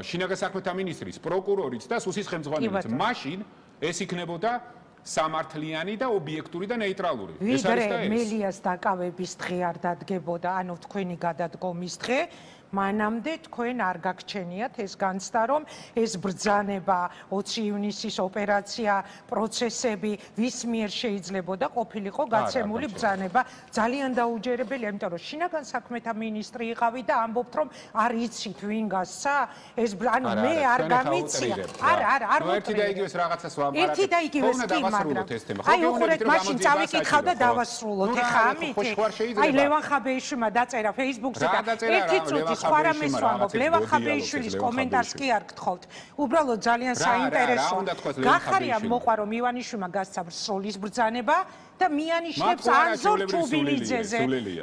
შინაგან საქმეთა მინისტრიც, პროკურორიც და სუსის ხელმძღვანელიც. მაშინ ეს იქნებოდა სამართლიანი და ობიექტური და ნეიტრალური. ეს არის და ეს. მელიას დაკავების დღე არ დადგებოდა, ანუ თქვენი გადადგომის დღე. მანამდე თქვენ არ გაგჩენიათ ეს განცდა, რომ ეს ბრძანება 20 ივნისის ოპერაცია პროცესები ვის მიერ შეიძლებოდა ყოფილიყო გაცემული ბრძანება. ძალიან დაუჯერებელია, იმიტომ რომ შინაგან საქმეთა მინისტრი იყავი და ამბობთ, რომ არ იცით ვინ გასცა ეს ანუ მე არ გამიცია. არ ერთი და იგივეს რაღაცას ვამბობ. ერთი და იგივეს კი, მაგრამ აი უყურეთ, მაშინ წავიკითხავ და დავასრულოთ. ეხა ამით აი ლევან ხაბეიშვილმა დაწერა Facebook-ზე და ერთი წუთი სხვა რამეს ვამბობ. ლევან ხაბეიშვილის კომენტარს კი არ გთხოვთ. უბრალოდ ძალიან საინტერესოა. გახარია მოყვა, რომ ივანიშვილმა გასცა სროლის ბრძანება და მიანიშნებს ანზორ ჩუბინიძეზე.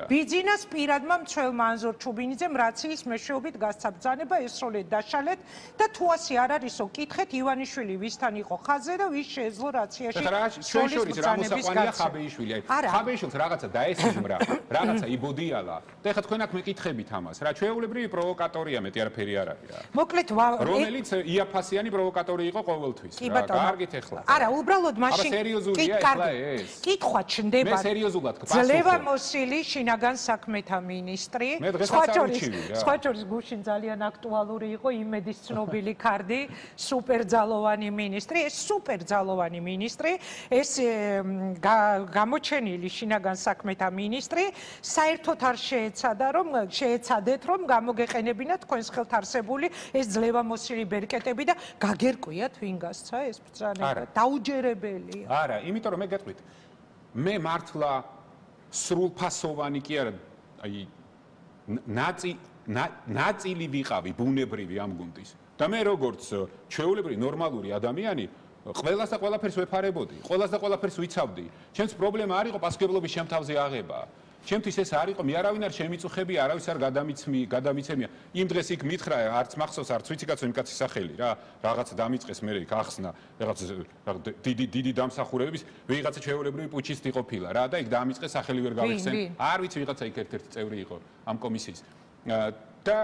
ბიძინას პირადმა მცველმა ანზორ ჩუბინიძემ რაციის მეშვეობით გასცა ბრძანება, ესროლეთ დაშალეთ და თუ ასე არ არისო, კითხეთ ივანიშვილი ვისთან იყო ხაზზე და ვის შეეძლო რაციაში სროლის ბრძანების გასცა. ხაბეიშვილი, ხაბეიშვილს რაღაცა დაესიზმრა, რაღაცა იბოდიალა. და ეხლა თქვენ აქ მეკითხებით ამას, რა ჩვეულებრივი პროვოკატორია, მეტი არაფერი არ არის რა. მოკლედ რომელიც იაფასიანი პროვოკატორი იყო ყოველთვის რა. კარგით ეხლა. არა, უბრალოდ მაშინ სერიოზულია ეხლა ეს. კითხვა ჩნდება. მე სერიოზულად პასუხობ. ძლევამოსილი შინაგან საქმეთა მინისტრი. სხვა შორის გუშინ ძალიან აქტუალური იყო იმედის ცნობილი ქარდი, სუპერძალოვანი მინისტრი. ეს სუპერძალოვანი მინისტრი, ეს გამოჩენილი შინაგან საქმეთა მინისტრი საერთოდ არ შეეცადეთ, რომ გამოგეყენებინათ თქვენს ხელთ არსებული ეს ძლევამოსილი ბერკეტები და გაგერკვიათ ვინ გასცა ეს ბრძანება. დაუჯერებელია. არა, იმიტომ რომ მე გეტყვით. მე მართლა სრულფასოვანი კი არა, აი ნაწილი ვიყავი ბუნებრივი ამ გუნდის. და მე როგორც ჩვეულებრივი ნორმალური ადამიანი ყველას და ყველაფერს ვეფარებოდი, ყველას და ყველაფერს ვიცავდი. ჩემს პრობლემა არ იყო პასუხებლობის შემთავზე აღება. ჩემთვის ეს არ იყო, მე არავინ არ შემიწუხები, არავის არ გადამიცემია. იმ დღეს იქ მითხრა, არც მახსოვს, არც ვიცი კაცო იმ კაცის სახელი რა, რაღაც დამიწყეს მე იქ ახსნა, რაღაც დიდი დამსახურებების, ვიღაცა ჩვეულებრივი პუჩისტი ყოფილა რა და იქ დამიწყეს სახელი ვერ გავიხსენ. არ ვიცი ვიღაცა იქ ერთ-ერთი წევრი იყო ამ კომისიის. და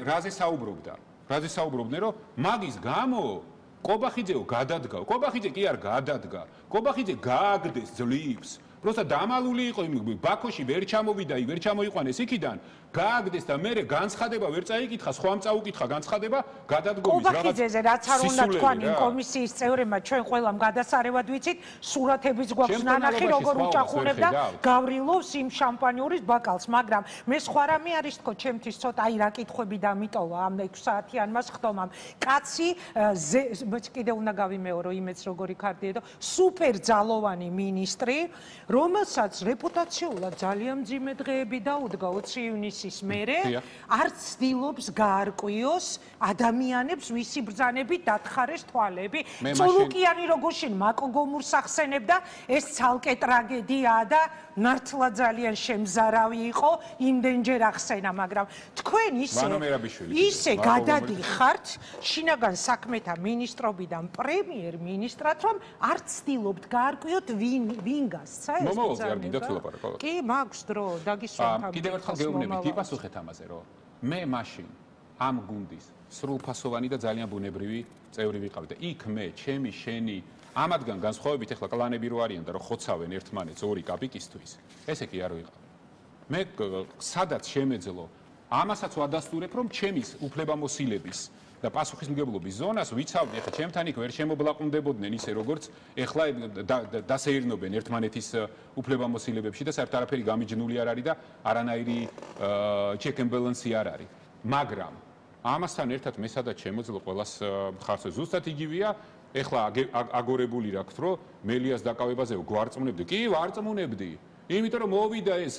რაზე საუბრობდა? რაზე საუბრობდნენ, რომ მაგის გამო კობახიძეო გადადგა. კობახიძე კი არ გადადგა. კობახიძე გააგდეს ძლივს. просто დამალული იყო იმ ბაქოში ვერ ჩამოვიდა, ვერ ჩამოიყვანეს იქიდან, გააგდეს და მე განცხადება ვერ წაიკითხა, სხვა წაუკითხა განცხადება გადადგომის რაღაც. კობახიძეზე რაც არ უნდა თქვან იმ კომისიის წევრებმა, ჩვენ ყველამ გადასარევად ვიცით, სურათებიც გვაქვს ნანახი, როგორ უჭახუნებდა გავრილოვს იმ შამპანიურის ბაკალს, მაგრამ მე სხვა რამე არის თქო, ჩემთვის ცოტა აი რა კითხვები დამიტოვა ამ 6 საათიანმა ხტომამ. კაცი კიდე უნდა გავიმეორო იმეც როგორი ქარდიედო, სუპერ ძალოვანი მინისტრი, რომელსაც რეპუტაციულად ძალიან მძიმე დღეები დაუდგა 20 ივნისის მერე, არც ცდილობს გაარკვიოს ადამიანებს, ვისი ბრძანებით დათხარეს თვალები. წულუკიანი როგორშინ მაკო გომურს ახსენებდა, ეს ცალკე ტრაგედიაა და მართლა ძალიან შემზარავი იყო, იმდენჯერ ახსენა, მაგრამ თქვენ ისე გადადიხართ შინაგან საქმეთა მინისტრობიდან პრემიერ-მინისტრად, რომ არ ცდილობთ გაარკვიოთ ვინ გასცა ეს ბრძანება. კი, მაქვს დრო, დაგისვამთ ამ კიდევ ერთხელ გეუბნებით, გიპასუხეთ ამაზე, რომ მე მაშინ ამ გუნდის სრულფასოვანი და ძალიან ბუნებრივი წევრი ვიყავი და იქ მე, ჩემი, შენი ამათგან განსხვავებით ახლა კლანები რო არიან და რო ხოცავენ ერთმანეთს ორი კაპიკისთვის, ესე კი არ ვიყავ. მე სადაც შემეძლო, ამასაც ვადასტურებ, რომ ჩემის უფლებამოსილების და პასუხისმგებლობის ზონას ვიცავდი, ახლა ჩემთან იქ ვერ შემობლაყუნდებოდნენ ისე როგორც ახლა დასეირნობენ ერთმანეთის უფლებამოსილებებში და საერთოდ არაფერი გამიჯნული არ არის და არანაირი check and balance არ არის. მაგრამ ამასთან ერთად მე სადაც შემოძლო ყველას ხარცზე ზუსტად იგივეა, ეხლა აგორებული რაქვთ, რომ მელიას დაკავებაზე გვარწმუნებდი. კი, ვარწმუნებდი. იმიტომ რომ მოვიდა ეს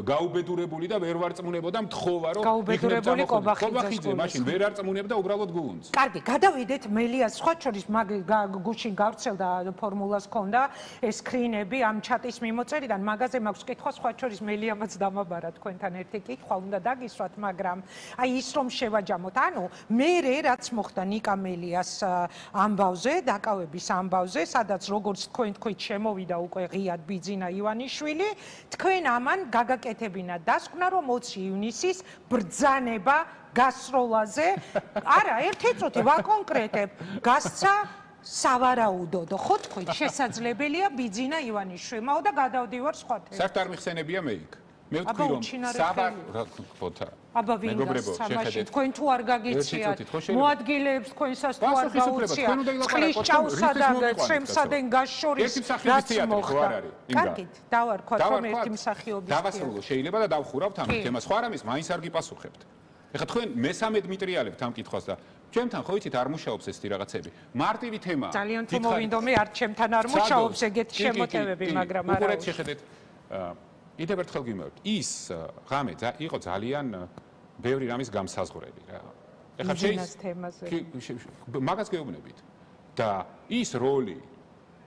გაუბედურებული და ვერ ვარწმუნებოდა მთხოვა რომ გაუბედურებული კობახიძე მაშინ ვერ არწმუნებდა უბრალოდ გუნდს. კარგი, გადავიდეთ მელიას სხვა შორის გუშინ გავრცელდა ფორმულას ქონდა ეს სკრინები ამ ჩატის მიმოწერიდან, მაგაზე მაქვს კითხვა, სხვა შორის მელიამაც დამაბარა თქვენთან ერთი კითხვა უნდა დაგისვათ, მაგრამ აი ის რომ შევაჯამოთ, ანუ მერე რაც მოხდა ნიკა მელიას ამბავზე, დაკავების ამბავზე, სადაც როგორც თქვენ თქვით შემოვიდა უკვე ღიად ბიძინა ივანიშვილი, თქვენ ამან გაგაკეთებინა დასკვნა, რომ 20 ივნისის ბრძანება გასროლაზე, არა, ერთი წუთი ვაკონკრეტებ, გასცა სავარაუდოდ, ხო თქვით, შესაძლებელია ბიძინა ივანიშვილმა და გადავდივარ სხვა თემაზე. საერთოდ არ მიხსენებია მე იქ. მე ვთქვი რომ აბა ვინ გასცა მაშინ თქვენ თუ არ გაგიციათ მოადგილეებს თქვენსას თუ არ გაუციათ წყლის ჭაუსა და შემსადენ გაშორის რაც მოხდა კარგით დავარქვათ რომ ერთი მსახიობის დავასრულო შეიძლება და დავხურავთ ამ თემას სხვა რამის მაინც არ გიპასუხებთ ეხლა თქვენ მესამედ მიტრიალებთ ამ კითხვას და ჩემთან ხო იცით არ მუშაობს ეს რაღაცები მარტივი თემაა ძალიან თუ მოვინდომე არ ჩემთან არ მუშაობს ეგეთი შემოტევები მაგრამ არა უყურეთ შეხედეთ კიდევ ერთხელ გიმეორებ ის ღამე იყო ძალიან ბევრი რამის გამსაზღვრელი რა ეხლა მაგას გეუბნებით და ის როლი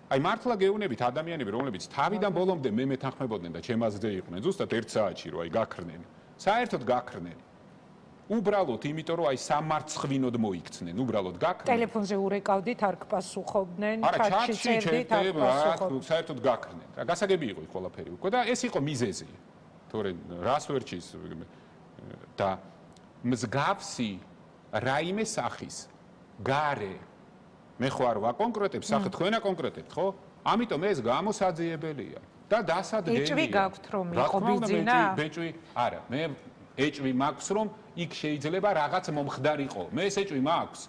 აი მართლა გეუბნებით ადამიანები რომლებიც თავიდან ბოლომდე მე მეთანხმებოდნენ და ჩემაზზე იყვნენ ზუსტად 1 საათში რო აი გაქრნენ საერთოდ გაქრნენ უბრალოდ იმიტომ რომ აი სამარცხვინოდ მოიქცნენ უბრალოდ გაქრნენ ტელეფონზე ურეკავდით არ გპასუხობდნენ ჩატში წერდით არ გპასუხობდნენ საერთოდ გაქრნენ რა გასაგები იყო ყველაფერი უკვე და ეს იყო მიზეზი თორე რას ვერჩის და მსგავსი რაიმე სახის გარე მე ხო არ ვაკონკრეტებ სახე თქვენა კონკრეტებთ ხო ამიტომ ეს გამოსაძიებელია და დასადგენია ეჭვი გაქვთ რომ იყო ბიძინა ბეჭვი არა მე ეჭვი მაქვს რომ იქ შეიძლება რაღაც მომხდარიყო მე ეს ეჭვი მაქვს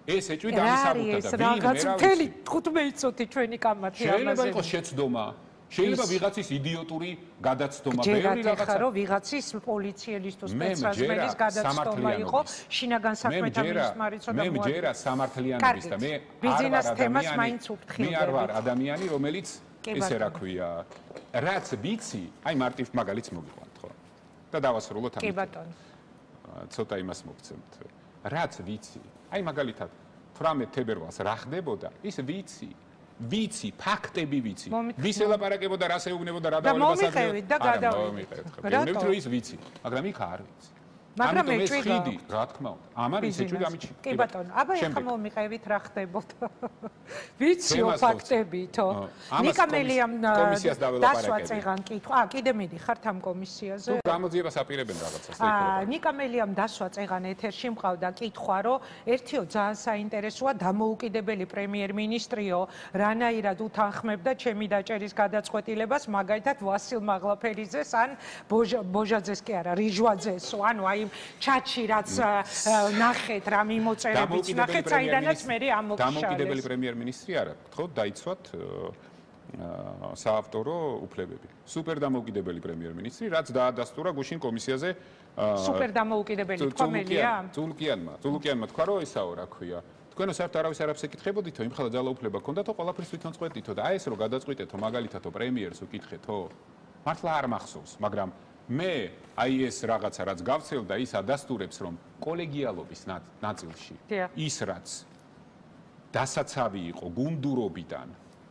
ეს ეჭვი დამისაბუთა და ვინ რაღაც მთელი 15 წუთი ჩვენი კამათი ამაზე შეიძლება იყოს შეცდომა შეიძლება ვიღაცის იდიოტური გადაცდომა ბევრი რაღაცა რომ ვიღაცის პოლიციელის თუ სპეცრაზმელის გადაცდომა იყო შინაგან საქმეთა მინისტრიც და მე მჯერა სამართლიანობის და მე ბიზნეს თემას მაინც უფრთხილდები მე არ ვარ ადამიანი რომელიც ესე რა ქვია რაც ვიცი აი მარტივ მაგალითს მოგიყვანთ ხო და დავასრულოთ ამით. კი ბატონო. ცოტა იმას მოგცემთ. რაც ვიცი. აი მაგალითად 18 თებერვალს რა ხდებოდა, ის ვიცი, ფაქტები ვიცი. ვის ელაპარაკებოდა, რას ეუბნებოდა, რა დავალებას აღებდა და გადავიდეთ. რა თქმა უნდა, ის ვიცი, მაგრამ იქ არ ვიცი. მაგრამ ამიტომ ეს ეჭვი ხიდი, რა თქმა უნდა, ამ არის ეჭვი გამიჩი. კი ბატონო, აბა ეხლა მომიყევით რა ხდებოდა. ვიციო ფაქტებითო. ნიკამელიამ კომისიას დაველაპარაკები. დასვაწეღან კითხვა. კიდე მიდიხართ ამ კომისიაზე? თუ გამოძიებას აპირებენ რაღაცას. ნიკამელიამ დასვაწეღან ეთერში მყავდა კითხვა, რომ ერთიო ძალიან საინტერესოა დამოუკიდებელი პრემიერ-მინისტრიო, რანაირად უთანხმებდა ჩემი დაჭერის გადაწყვეტილებას, მაგალითად ვასილ მაღლაფერიძეს ან ბოჟაძეს კი არა, რიჟვაძესო, ანუ აი ჩატში რაც ნახეთ რა მიმოწერებიც ნახეთ, საიდანაც მე ამოგშალეს. დამოუკიდებელი პრემიერ-მინისტრი არა, გთხოვთ დაიცვათ საავტორო უფლებები. სუპერ დამოუკიდებელი პრემიერ-მინისტრი, რაც დაადასტურა გუშინ კომისიაზე სუპერ დამოუკიდებელი თქვამელია? ძულუკიანმა თქვა, რომ ესაო, რა ქვია. თქვენო საერთოდ არავის არაფერს ეკითხებოდითო, იმ ხელა ძალაუფლება ქონდათო, ყველაფერს თვითონ წყვეტითო და აი ეს რო გადაწყვიტეთო, მაგალითადო პრემიერს უკითხეთო, მართლა არ მახსოვს, მაგრამ მე აი ეს რაღაცა რაც გავცელდა, ის ადასტურებს, რომ კოლეგიალობის ნაწილში ის რაც დასაცავი იყო გუნდურობიდან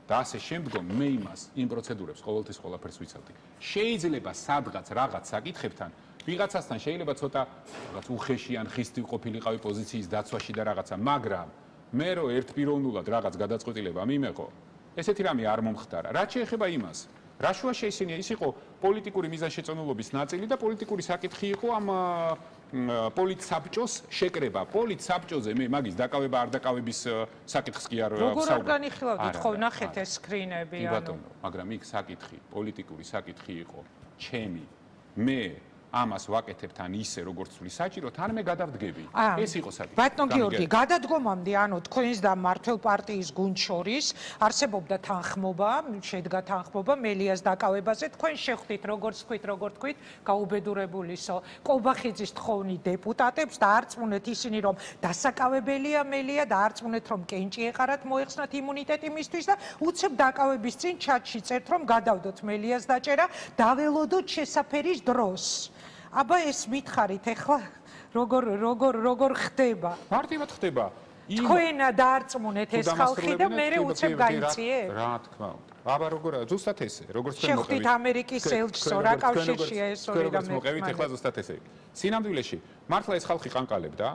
და ასე შემდგომ მე იმას იმ პროცედურებს ყოველთვის ყველაფერს ვიცავდი. შეიძლება სადღაც რაღაც საკითხებთან ვიღაცასთან შეიძლება ცოტა რაღაც უხეშიან ხისტი ყოფილიყავი პოზიციის დაცვაში და რაღაცა, მაგრამ მე რო ერთპიროვნულად რაღაც გადაწყვეტილება მიმეყო, ესეთი რამე არ მომხდარა. რაც შეეხება იმას, რა შუა შეისინია, ის იყო პოლიტიკური მიზანშეწონილობის ნაწილი და პოლიტიკური საკითხი იყო ამ პოლიტსაბჭოს შეკრება. პოლიტსაბჭოზე მე მაგის დაკავება არ დაკავების საკითხს კი არ ვსაუბრობ. როგორ განიხილავთ ხო ნახეთ ეს სკრინები ანუ. ბატონო, მაგრამ იქ საკითხი, პოლიტიკური საკითხი იყო ჩემი. მე ამას ვაკეთებ თან ისე როგორც ვთვლი საჭიროთ, ან მე გადავდგები. ეს იყო საკითხი. ბატონ გიორგი, გადადგომამდე, ანუ თქვენს და მართლ პარტიის გუნდ შორის არსებობდა თანხმობა, შედგა თანხმობა მელიას დაკავებაზე. თქვენ შეხვდით, როგორც თქვით, გაუბედურებულისო, კობახიძის თხოვნით დეპუტატებს და არწმუნეთ ისინი, რომ დასაკავებელია მელია და არწმუნეთ, რომ კენჭი ეყარათ მოეხსნათ იმუნიტეტი მისთვის და უცებ დაკავების წინ ჩატში წერთ, რომ გადავდოთ მელიას დაჭერა, დაველოდოთ შესაფერის დროს. აბა ეს მითხარით ახლა როგორ ხდება? მარტივად ხდება. თქვენ დაარწმუნეთ ეს ხალხი და მე უცებ გაიწიეთ? რა თქმა უნდა. აბა როგორ ზუსტად ესე, როგორც თქვენ მოყევით. შეხვდით ამერიკის ელჩსო, რა კავშირშია ეს ორი და მე. მოყევით ახლა ზუსტად ესე. სინამდვილეში მართლა ეს ხალხი ყანყალებდა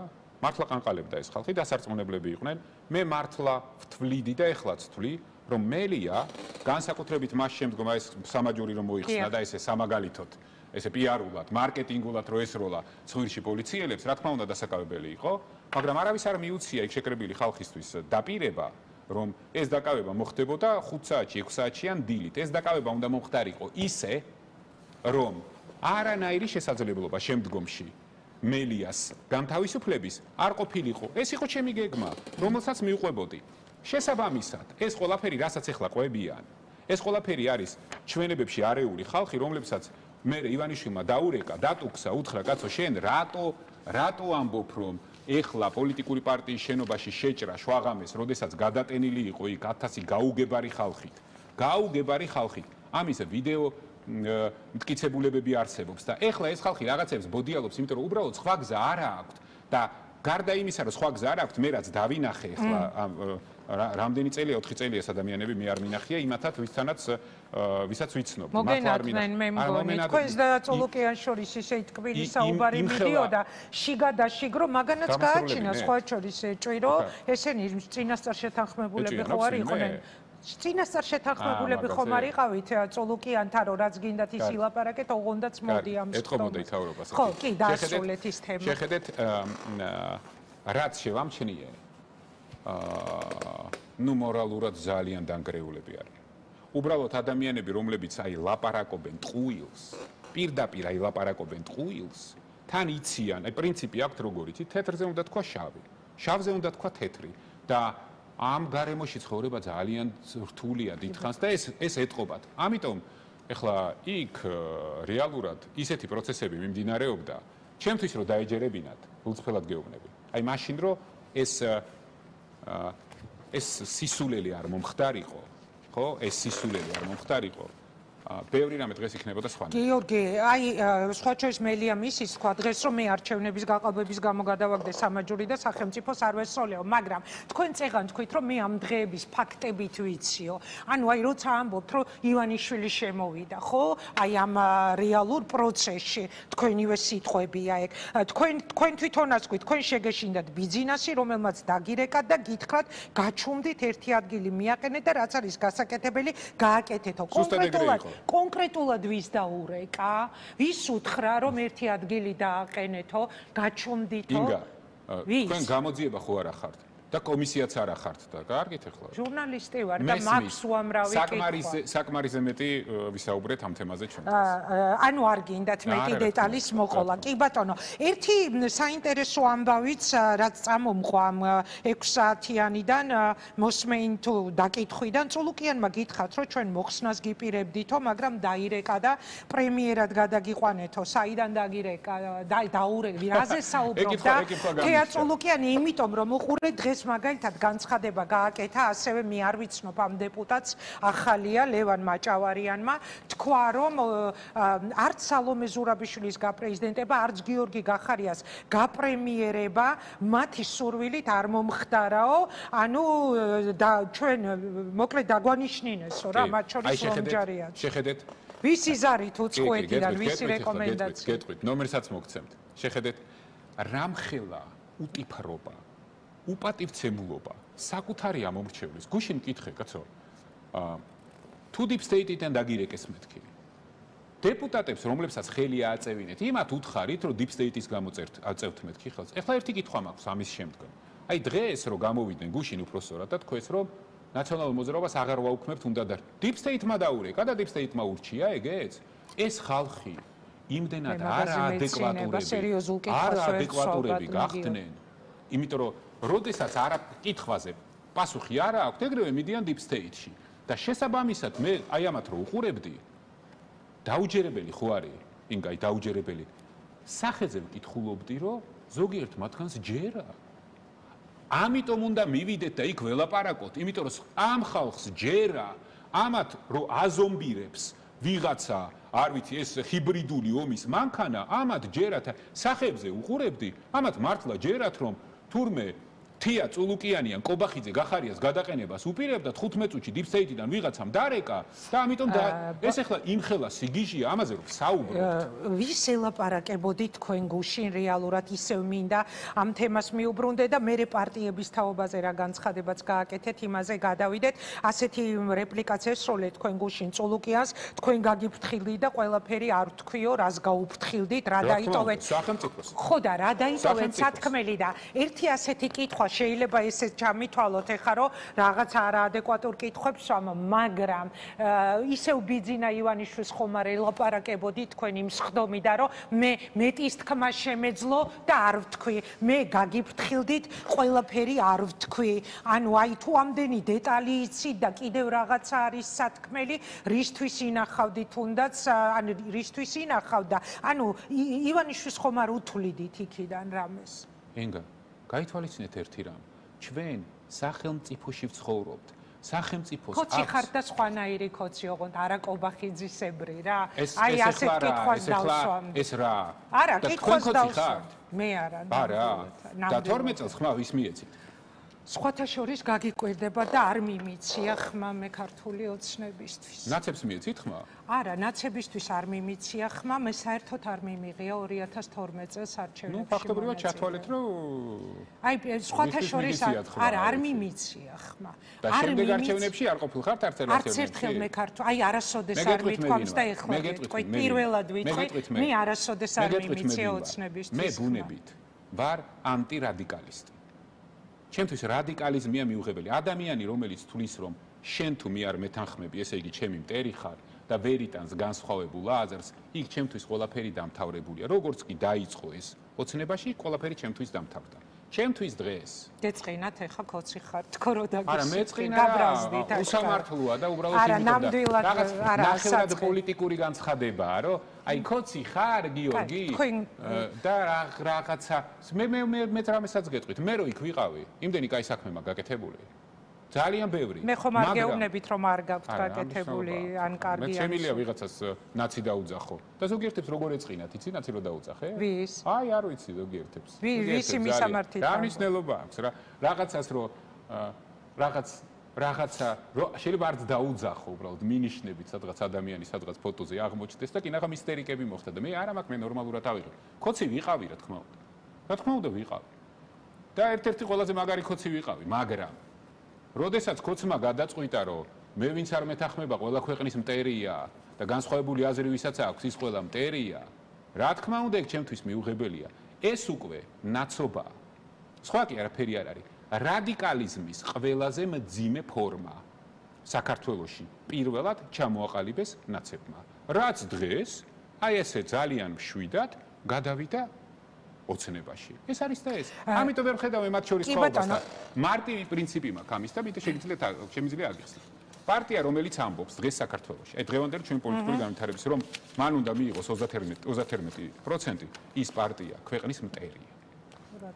ეს ხალხი, დასარწმუნებლები იყვნენ. მე მართლა ვთვლიდი და ეხლაც ვთვლი, რომ მელია განსაკუთრებით მას შემდგომ აი ეს სამაჯური რომ მოიხსნა და ესე სამაგალითოდ ესე პიარულად, მარკეტინგულად რო ესროლა ცხვირში პოლიციელებს, რა თქმა უნდა დასაკავებელი იყო, მაგრამ არავის არ მიუცია იქ შეკრებილი ხალხისთვის დაპირება, რომ ეს დაკავება მოხდებოდა 5 საათში, 6 საათშიან დილით. ეს დაკავება უნდა მომხდარიყო ისე, რომ არანაირი შესაძლებლობა შემდგომში მელიას განთავისუფლების არ ყოფილიყო. ეს იყო ჩემი გეგმა, რომელსაც მივყვებოდი. შესაბამისად, ეს ყველაფერი, რასაც ახლა ყვებიან, ეს ყველაფერი არის ჩვენებებში არეული ხალხი, რომლებსაც მე ივანიშვილმა დაურეკა, დატუქსა, უთხრა კაცო, შენ რატო ამბობ, რომ ეხლა პოლიტიკური პარტიის შენობაში შეჭრა შვაღამეს, როდესაც გადატენილი იყო იქ 1000 გაუგებარი ხალხით. ამის ვიდეო მტკიცებულებები არსებობს და ეხლა ეს ხალხი რაღაცებს ბოდიალობს, იმიტომ რომ უბრალოდ სხვა გზა არ აქვს და გარდა იმისა, რომ სხვა გზა არ აქვს, მე რაც დავინახე ეხლა რამდენი წელია 4 წელია ეს ადამიანები მე არ მინახია იმათაც ვისაც ვიცნობ. მოგენათმენ მე მგონი თქვენს და წოლოკიან შორის ისე ტკბილი საუბარი მიდიოდა შიგა და შიგრო, მაგანაც გააჩინა სხვა შორის ეჭვი, რომ ესენი წინასწარ შეთანხმებულები ხო არ იყვნენ. წინასწარ შეთანხმებულები ხომ არ იყავით წოლოკიანთან, რომ რაც გინდათ ის ილაპარაკეთ, ოღონდაც მოდი ამ ეთყობოდა მთავრობას. ხო, კი, დაასრულეთ ის თემა. შეხედეთ რაც შევამჩნიე ნუ მორალურად ძალიან დანგრეულები არიან. უბრალოდ ადამიანები, რომლებიც აი ლაპარაკობენ ტყუილს, პირდაპირ აი ლაპარაკობენ ტყუილს, თან იციან, აი პრინციპი აქვს როგორ იცით, თეთრზე უნდა თქვა შავი, შავზე უნდა თქვა თეთრი და ამ გარემოში ცხოვრება ძალიან რთულია დიდხანს და ეს ეტყობათ. ამიტომ ეხლა იქ რეალურად ისეთი პროცესები მიმდინარეობდა, ჩემთვის რომ დაეჯერებინათ, ულწრფელად გეუბნები. აი მაშინ რომ ეს სისულელი არ მომხდარიყო, ხო? ეს სისულელი არ მომხდარიყო. ბევრი რამე დღეს იქნებოდა სხვა. გიორგი, აი სხვა შორის მელია მისის თქვა დღეს რომ მე არჩევნების გაყალბების გამო გადავაგდე სამაჯური და სახელმწიფოს არ ვესწოლიო, მაგრამ თქვენ წეგან თქვით რომ მე ამ დღეების ფაქტებით ვიციო. ანუ აი როცა ამბობთ რომ ივანიშვილი შემოვიდა, ხო? აი ამ რეალურ პროცესში თქვენივე სიტყვებია ეგ. თქვენ თვითონაც თქვით, თქვენ შეგეშინდათ ბიზნესი, რომელმაც დაგირეკათ და გითხრათ, გაჩუმდით ერთი ადგილი მიაყენეთ და რაც არის გასაკეთებელი, გააკეთეთო. კონკრეტულად ვის დაურეკა? ვის უთხრა რომ ერთი ადგილი დააყენეთო, გაჩუმდითო? ინგა, თქვენ გამოძიება ხო არა ხართ? და კომისიაც არ ახართ და გაარგეთ ახლა. ჟურნალისტი ვარ და მაქვს უამრავი კითხვა. საკმარისზე მეტი ვისაუბრეთ ამ თემაზე ჩვენ. ანუ არ გინდათ მეტი დეტალის მოყოლა. კი ბატონო, ერთი საინტერესო ამბავიც რაც წამომყვა ამ 6 საათიანიდან მოსმენ თუ დაკითხვიდან წულუკიანმა გითხრათ რომ ჩვენ მოხსნას გიპირებდითო, მაგრამ დაირეკა და პრემიერად გადაგიყვანეთო. საიდან დაგირეკა? დაურეკა, რაზე საუბრობდა? თეა წულუკიანი, იმიტომ რომ უყურე დღეს მაგალითად განცხადება გააკეთა, ასევე მე არ ვიცნობ ამ დეპუტატს, ახალია ლევან მაჭავარიანმა, თქვა რომ არც სალომე ზურაბიშვილის გაპრეზიდენტება, არც გიორგი გახარიას გაპრემიერება მათი სურვილით არ მომხდარაო, ანუ ჩვენ მოკლედ დაგვანიშნინესო რა, მათ შორის ლომჯარიაც. შეხედეთ. ვისი ზარით უწყოეთიდან, ვისი რეკომენდაცია? გეტყვით, ნომერსაც მოგცემთ. შეხედეთ, რამხელა უტიფრობა უპატივცემულობა საკუთარი ამომრჩევლის გუშინ მკითხე კაცო თუ deep state-დან დაგირეკეს მეთქი დეპუტატებს რომლებსაც ხელი ააწევინეთ იმათ უთხარით რომ deep state-ის გამოწერთ აწევთ მეთქი ხელს ეხლა ერთი კითხვა მაქვს ამის შემდგომ აი დღეს რომ გამოვიდნენ გუშინ უпроსორად და თქვენს რომ ნაციონალურ მოძრაობას აღარ ვაუქმებთ უნდა და deep state-მა დაურეკა და deep state-მა урჩია ეგეც ეს ხალხი იმდენად არაადეკვატურები გახდნენ იმიტომ რომ როდესაც არა კითხვაზე პასუხი არა აქვს, ეგრევე მიდიან deep state-ში და შესაბამისად მე აი ამათ რო უყურებდი დაუჯერებელი ხო არის? ინგაი დაუჯერებელი. სახეზე ვკითხულობდი, რომ ზოგიერთ მათგანს ჯერა. ამიტომ უნდა მივიდეთ და იქ ველაპარაკოთ, იმიტომ რომ ამ ხალხს ჯერა, ამათ რო აზომბირებს ვიღაცა, არ ვიცი, ეს ჰიბრიდული ომის მანქანა, ამათ ჯერათ სახებზე უყურებდი, ამათ მართლა ჯერათ რომ თურმე თია წულუკიანიან კობახიძე გახარიას გადაყენებას უპირებდა 15 წუთში deep state-დან ვიღაცამ დარეკა და ამიტომ ეს ახლა იმხელა სიგიჟია ამაზე რომ საუბრობთ. ვის ელაპარაკებოდით თქვენ გუშინ რეალურად ისევ მინდა ამ თემას მიუბრუნდე და მერე პარტიების თაობაზე რა განცხადებაც გააკეთეთ, იმაზე გადავიდეთ. ასეთი რეპლიკაც ესროლეთ თქვენ გუშინ წულუკიანს, თქვენ გაგიფრთხილდით და ყველაფერი არ თქვიო, რას გაუფრთხილდით, რა დაიტოვეთ. სახელმწიფოს. ხო და რა დაიტოვეთ სათქმელი და ერთი ასეთი კითხვა შეიძლება ესე ჩამითვალოთ ეხა რომ რაღაც არაადეკვატურ კითხვებს ვამ, მაგრამ ისევ ბიძინა ივანიშვილს ხომ არ ელაპარაკებოდი თქვენ იმ სხდომიდან რომ მე მეტის თქმა შემეძლო და არ ვთქვი, მე გაგიფრთხილდით, ყველაფერი არ ვთქვი. ანუ აი თუ ამდენი დეტალი იცით და კიდევ რაღაცა არის სათქმელი, რისთვის ინახავდით თუნდაც, ანუ რისთვის ინახავდა, ანუ ივანიშვილს ხომ არ უთვლიდით იქიდან რამეს? ენგა გაითვალისწინეთ ერთი რამ. ჩვენ სახელმწიფოში ვცხოვრობთ. სახელმწიფოს აქვს კოცი ხართ და სხვანაირი კოცი ოღონდ არა კობახიძისებრი რა. აი ასეთ კითხვას დავსვამდი. ეს რა? არა, კითხვას დავსვამდი. მე არა. არა. და 12 წელს ხმა ვის მიეცით? სხვათა შორის გაგიკვირდება და არ მიმიცია ხმა მე ქართული ოცნებისთვის. ნაცებს მიეცით ხმა? არა, ნაცებისთვის არ მიმიცია ხმა, მე საერთოდ არ მიმიღია 2012 წელს არჩევნებში. ნუ ფაქტობრივად ჩათვალეთ, რომ აი სხვათა შორის არა, არ მიმიცია ხმა. და შემდეგ არჩევნებში არ ყოფილ ხართ არც ერთხელ მე ქართულ, აი არასოდეს არ მithქვამს და ეხლა ვიტყვი, პირველად ვიტყვი, მე არასოდეს არ მიმიცია ოცნებისთვის. მე ბუნებით ვარ ანტირადიკალისტი. ჩემთვის რადიკალიზმია მიუღებელი. ადამიანი, რომელიც თulis რომ შენ თუ მე არ მეთანხმები, ესე იგი ჩემი მტერი ხარ და ვერიტანს განსხვავებულ აზრს, იქ ჩემთვის ყველაფერი დამთავრებულია. როგორც კი დაიწყო ეს ოცნებაში, ყველაფერი ჩემთვის დამთავრდა. ჩემთვის დღეს გეწყინათ ეხა კოცი ხარ თქო რო დაგის. არა, მეწყინა რა, უსამართლოა და უბრალოდ არა, ნამდვილად არა, ნახევრად პოლიტიკური განცხადებაა, რომ აი კოცი ხარ გიორგი და რაღაცა მე რამესაც გეტყვით, მე რო იქ ვიყავი, იმდენი კაი საქმე მაგ გაკეთებული. ძალიან ბევრი. მე ხომ არ გეუბნებით რომ არ გაქვთ გაკეთებული ან კარგი არის. შემილია ვიღაცას ნაცი დაუძახო. და ზოგიერთებს როგორ ეწყინათ, იცი ნაცი რო დაუძახე? ვის? აი არ ვიცი ზოგიერთებს. ვისი მისამართი? რა მნიშვნელობა აქვს რა? რაღაცას რო რაღაცა შეიძლება არც დაუძახო უბრალოდ მინიშნებით სადღაც ადამიანის სადღაც ფოტოზე აღმოჩნდეს და კინაღა მისტერიკები მოხდა და მე არა მაქვს მე ნორმალურად ავიღე. ქოცი ვიყავი რა თქმა უნდა. რა თქმა უნდა ვიყავი. და ერთ-ერთი ყველაზე მაგარი ქოცი ვიყავი, მაგრამ როდესაც ქოცმა გადაწყვიტა რომ მე ვინც არ მეთანხმება ყველა ქვეყნის მტერია და განსხვავებული აზრი ვისაც აქვს ის ყველა მტერია, რა თქმა უნდა ეგ ჩემთვის მიუღებელია. ეს უკვე ნაცობაა. სხვა კი არაფერი არ არის. რადიკალიზმის ყველაზე მძიმე ფორმა საქართველოში პირველად ჩამოაყალიბეს ნაცებმა. რაც დღეს აი ესე ძალიან მშვიდად გადავიდა ოცნებაში. ეს არის და ეს. ამიტომ ვერ ხედავ მათ შორის ხალხს. მარტივი პრინციპი მაქვს ამის და მით შემიძლია აგიხსნათ. პარტია რომელიც ამბობს დღეს საქართველოში, აი დღევანდელი ჩვენი პოლიტიკური განვითარების რომ მან უნდა მიიღოს 31% ის პარტია ქვეყნის მტერია.